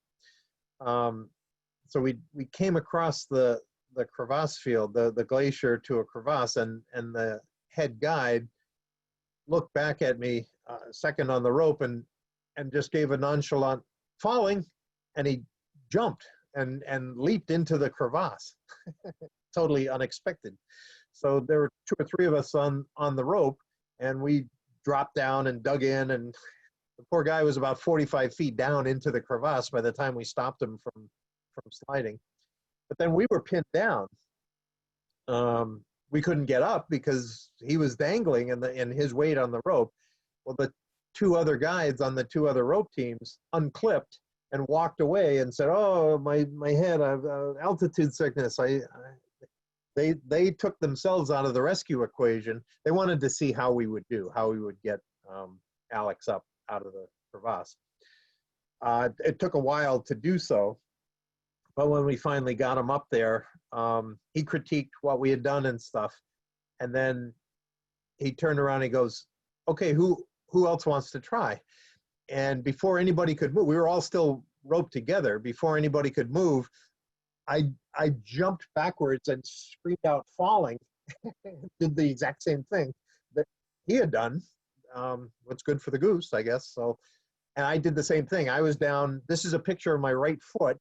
So we came across the crevasse field, the glacier to a crevasse, and the head guide looked back at me second on the rope and just gave a nonchalant falling, and he jumped and leaped into the crevasse. Totally unexpected. So there were 2 or 3 of us on the rope, and we dropped down and dug in, and the poor guy was about 45 feet down into the crevasse by the time we stopped him from sliding. But then we were pinned down. We couldn't get up because he was dangling and his weight on the rope. Well, the 2 other guides on the 2 other rope teams unclipped and walked away and said, "Oh, my head, I've altitude sickness." They took themselves out of the rescue equation. They wanted to see how we would do, how we would get Alex up out of the crevasse. It took a while to do so, But when we finally got him up there, he critiqued what we had done and stuff. And then he turned around and he goes, okay, who else wants to try? And before anybody could move, we were all still roped together. Before anybody could move, I jumped backwards and screamed out falling. Did the exact same thing that he had done. What's good for the goose, I guess. So, and I did the same thing. I was down. This is a picture of my right foot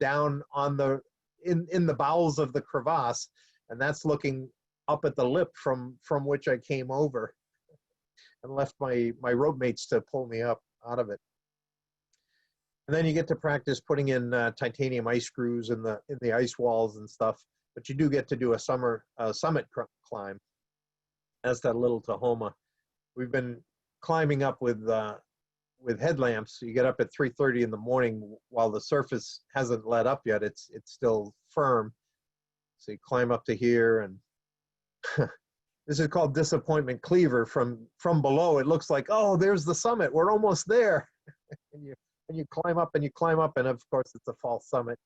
down on the in the bowels of the crevasse, and that's looking up at the lip from which I came over, and left my rope mates to pull me up out of it. And then you get to practice putting in titanium ice screws in the ice walls and stuff. But you do get to do a summit climb. That's that little Tahoma. We've been climbing up with headlamps. You get up at 3:30 in the morning while the surface hasn't let up yet. It's still firm. So you climb up to here, and this is called Disappointment Cleaver. From below, it looks like, oh, there's the summit. We're almost there. and you climb up and you climb up, and of course it's a false summit.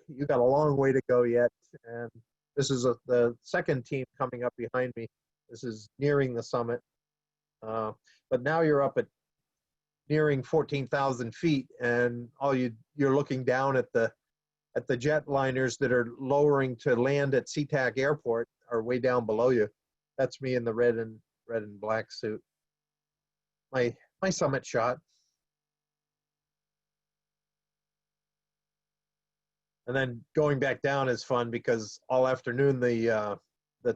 You got a long way to go yet. And this is the second team coming up behind me. This is nearing the summit. But now you're up at nearing 14,000 feet, and you're looking down at the jetliners that are lowering to land at SeaTac Airport are way down below you. That's me in the red and black suit. My summit shot. And then going back down is fun because all afternoon the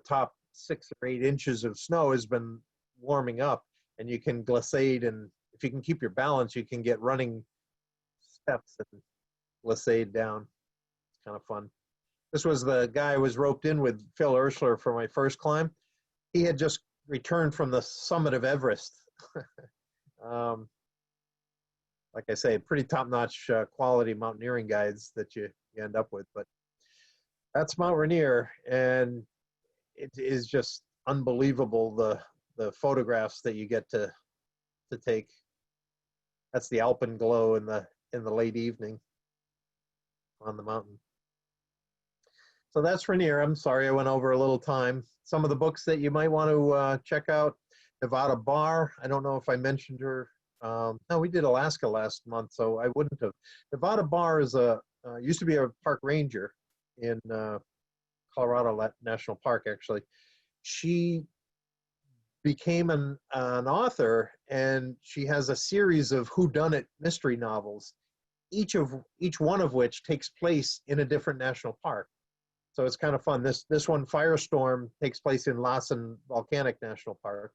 top 6 or 8 inches of snow has been warming up, and you can glissade, and if you can keep your balance, you can get running steps and glissade down. It's kind of fun. This was the guy I was roped in with, Phil Urschler, for my first climb. He had just returned from the summit of Everest. Like I say, pretty top-notch quality mountaineering guides that you end up with. But that's Mount Rainier, and it is just unbelievable the photographs that you get to take. That's the alpenglow in the late evening on the mountain. So that's Rainier. I'm sorry I went over a little time. Some of the books that you might want to check out: Nevada Barr. I don't know if I mentioned her. No, we did Alaska last month, so I wouldn't have. Nevada Barr is used to be a park ranger in Colorado National Park, actually. She became an author, and she has a series of whodunit mystery novels, each one of which takes place in a different national park. So it's kind of fun. This one, Firestorm, takes place in Lassen Volcanic National Park,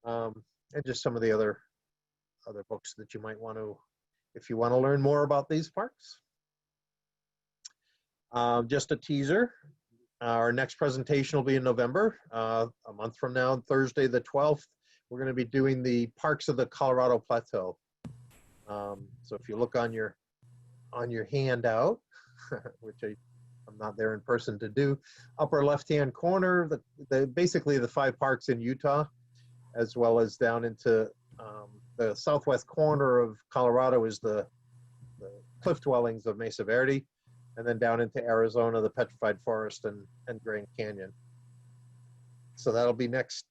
and just some of the other books that you might want to, if you want to learn more about these parks. Just a teaser. Our next presentation will be in November, a month from now, Thursday the 12th. We're going to be doing the parks of the Colorado Plateau. So if you look on your handout, which I'm not there in person to do, upper left-hand corner, basically the 5 parks in Utah, as well as down into the southwest corner of Colorado is the cliff dwellings of Mesa Verde, and then down into Arizona, the Petrified Forest and Grand Canyon. So that'll be next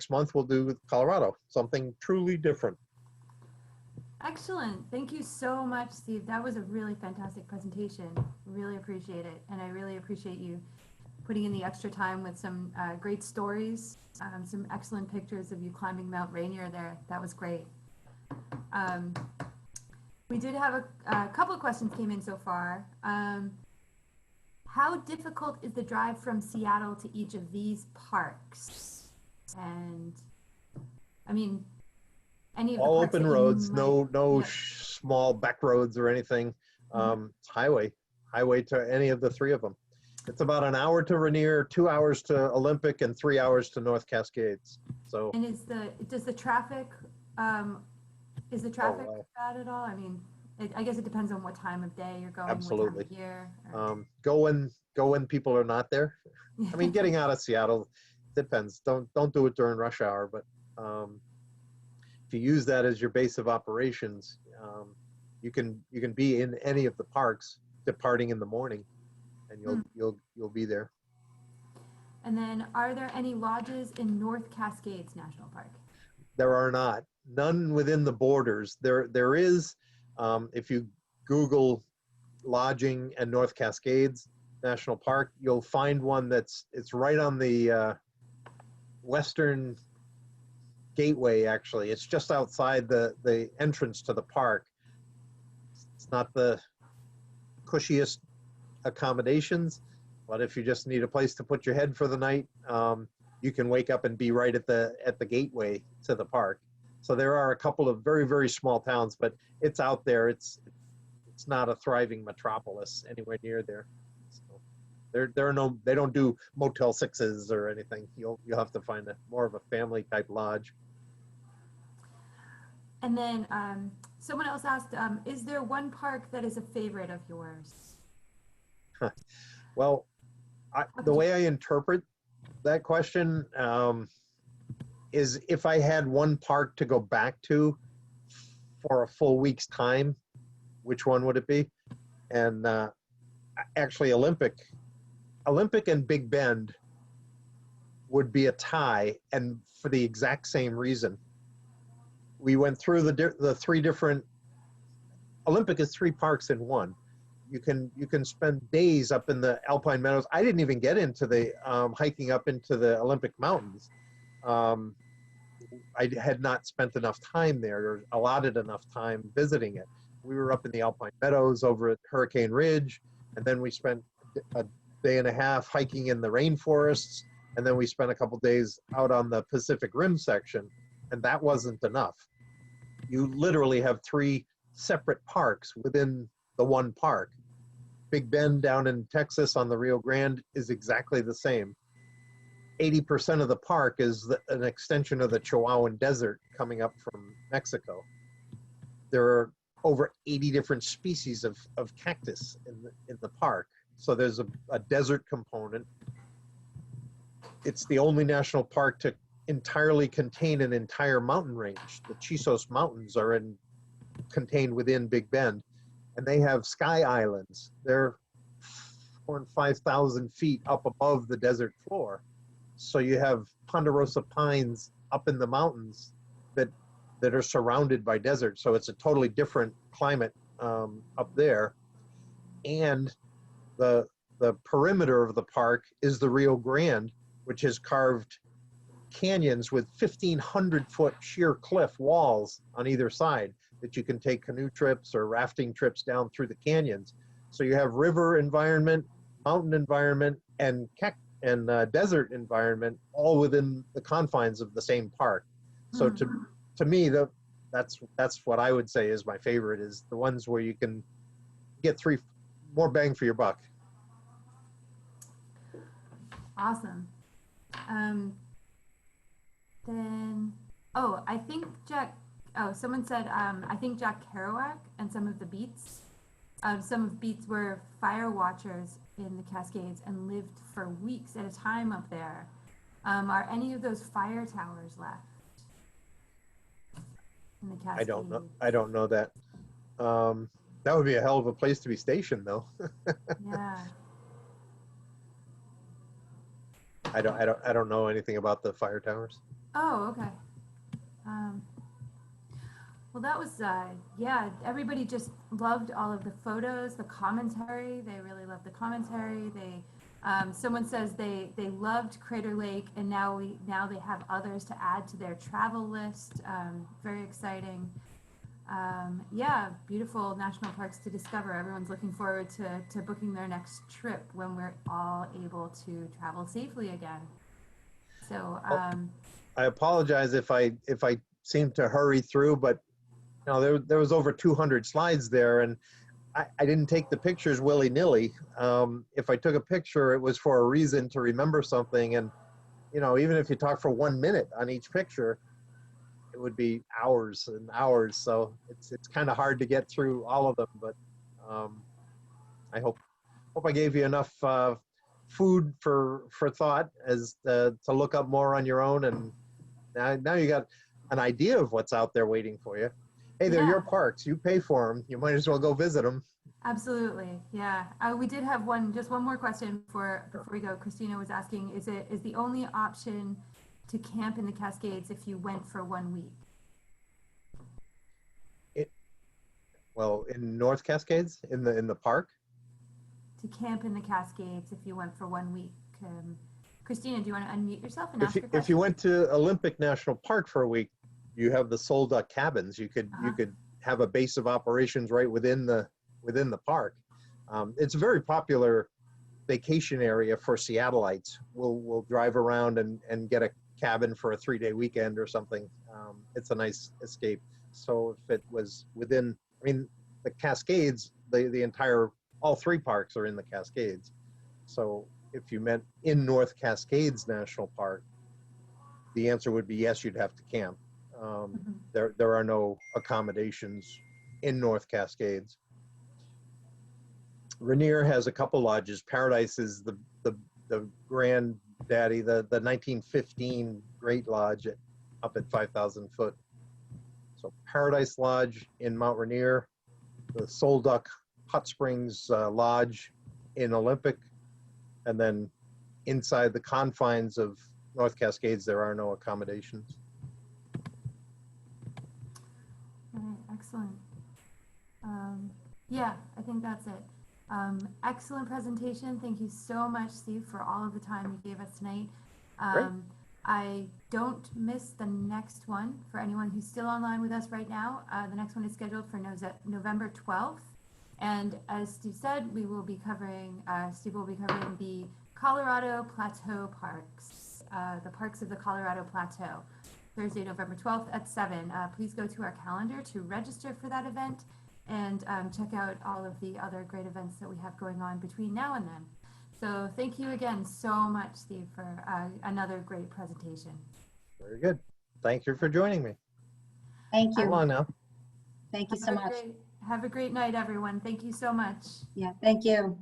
month. We'll do Colorado, something truly different. Excellent. Thank you so much, Steve. That was a really fantastic presentation. Really appreciate it. And I really appreciate you putting in the extra time with some great stories, some excellent pictures of you climbing Mount Rainier there. That was great. We did have a couple of questions came in so far. How difficult is the drive from Seattle to each of these parks? And I mean, any of the all parks open roads, no small back roads or anything. It's highway to any of the 3 of them. It's about an hour to Rainier, 2 hours to Olympic, and 3 hours to North Cascades. So. And is the traffic bad at all? I mean, I guess it depends on what time of day you're going. Absolutely. What time of year. Go when people are not there. I mean, getting out of Seattle depends. Don't do it during rush hour, but if you use that as your base of operations, you can be in any of the parks departing in the morning, and you'll be there. And then, are there any lodges in North Cascades National Park? There are not. None within the borders. There is, if you Google lodging and North Cascades National Park, you'll find one it's right on the western gateway, actually. It's just outside the entrance to the park. It's not the cushiest accommodations, but if you just need a place to put your head for the night, you can wake up and be right at the gateway to the park. So there are a couple of very, very small towns, but it's out there. It's not a thriving metropolis anywhere near there. So there are no, they don't do Motel 6s or anything. You'll have to find more of a family type lodge. And then someone else asked, is there one park that is a favorite of yours? Well, the way I interpret that question is, if I had one park to go back to for a full week's time, which one would it be? And actually Olympic and Big Bend would be a tie, and for the exact same reason. We went through the three different, Olympic is 3 parks in one. You can spend days up in the Alpine Meadows. I didn't even get into the hiking up into the Olympic Mountains. I had not spent enough time there or allotted enough time visiting it. We were up in the Alpine Meadows over at Hurricane Ridge, and then we spent a day and a half hiking in the rainforests, and then we spent a couple days out on the Pacific Rim section, and that wasn't enough. You literally have 3 separate parks within the one park. Big Bend down in Texas on the Rio Grande is exactly the same. 80% of the park is an extension of the Chihuahuan Desert coming up from Mexico. There are over 80 different species of cactus in the park. So there's a desert component. It's the only national park to entirely contain an entire mountain range. The Chisos Mountains are contained within Big Bend, and they have sky islands. They're 4,000 and 5,000 feet up above the desert floor. So you have ponderosa pines up in the mountains that are surrounded by desert. So it's a totally different climate up there. And the perimeter of the park is the Rio Grande, which has carved canyons with 1,500-foot sheer cliff walls on either side that you can take canoe trips or rafting trips down through the canyons. So you have river environment, mountain environment, and desert environment all within the confines of the same park. So to me, that's what I would say is my favorite, is the ones where you can get more bang for your buck. Awesome. Then, I think someone said, I think Jack Kerouac and some of the Beats were fire watchers in the Cascades and lived for weeks at a time up there. Are any of those fire towers left in the Cascades? I don't know that. That would be a hell of a place to be stationed, though. Yeah. I don't know anything about the fire towers. Oh, okay. Well, that was, everybody just loved all of the photos, the commentary. They really loved the commentary. Someone says they loved Crater Lake, and now they have others to add to their travel list. Very exciting. Beautiful national parks to discover. Everyone's looking forward to booking their next trip when we're all able to travel safely again. So I apologize if I seem to hurry through, but there was over 200 slides there, and I didn't take the pictures willy-nilly. If I took a picture, it was for a reason, to remember something. And even if you talk for 1 minute on each picture, it would be hours and hours. So it's kind of hard to get through all of them. But I hope I gave you enough food for thought as to look up more on your own. And now you got an idea of what's out there waiting for you. Hey, they're Yeah. your parks. You pay for them. You might as well go visit them. Absolutely. Yeah. We did have just one more question before we go. Christina was asking, is the only option to camp in the Cascades if you went for 1 week? Well, in North Cascades, in the park. To camp in the Cascades if you went for 1 week. Christina, do you want to unmute yourself and ask your question? If you went to Olympic National Park for a week, you have the sold duck cabins. You could have a base of operations right within the park. It's a very popular vacation area for Seattleites. We'll drive around and get a cabin for a 3-day weekend or something. It's a nice escape. So if it was within, I mean, the Cascades, all 3 parks are in the Cascades. So if you meant in North Cascades National Park, the answer would be yes, you'd have to camp. There are no accommodations in North Cascades. Rainier has a couple lodges. Paradise is the granddaddy, the 1915 Great Lodge up at 5,000 foot. So Paradise Lodge in Mount Rainier, the Soul Duck Hot Springs Lodge in Olympic, and then inside the confines of North Cascades, there are no accommodations. All right, excellent. Yeah, I think that's it. Excellent presentation. Thank you so much, Steve, for all of the time you gave us tonight. I don't miss the next one for anyone who's still online with us right now. The next one is scheduled for November 12th. And as Steve said, Steve will be covering the Colorado Plateau parks, the parks of the Colorado Plateau, Thursday, November 12th at 7. Please go to our calendar to register for that event and check out all of the other great events that we have going on between now and then. So thank you again so much, Steve, for another great presentation. Very good. Thank you for joining me. Thank you. So long now. Thank you so much. Have a great night, everyone. Thank you so much. Yeah, thank you.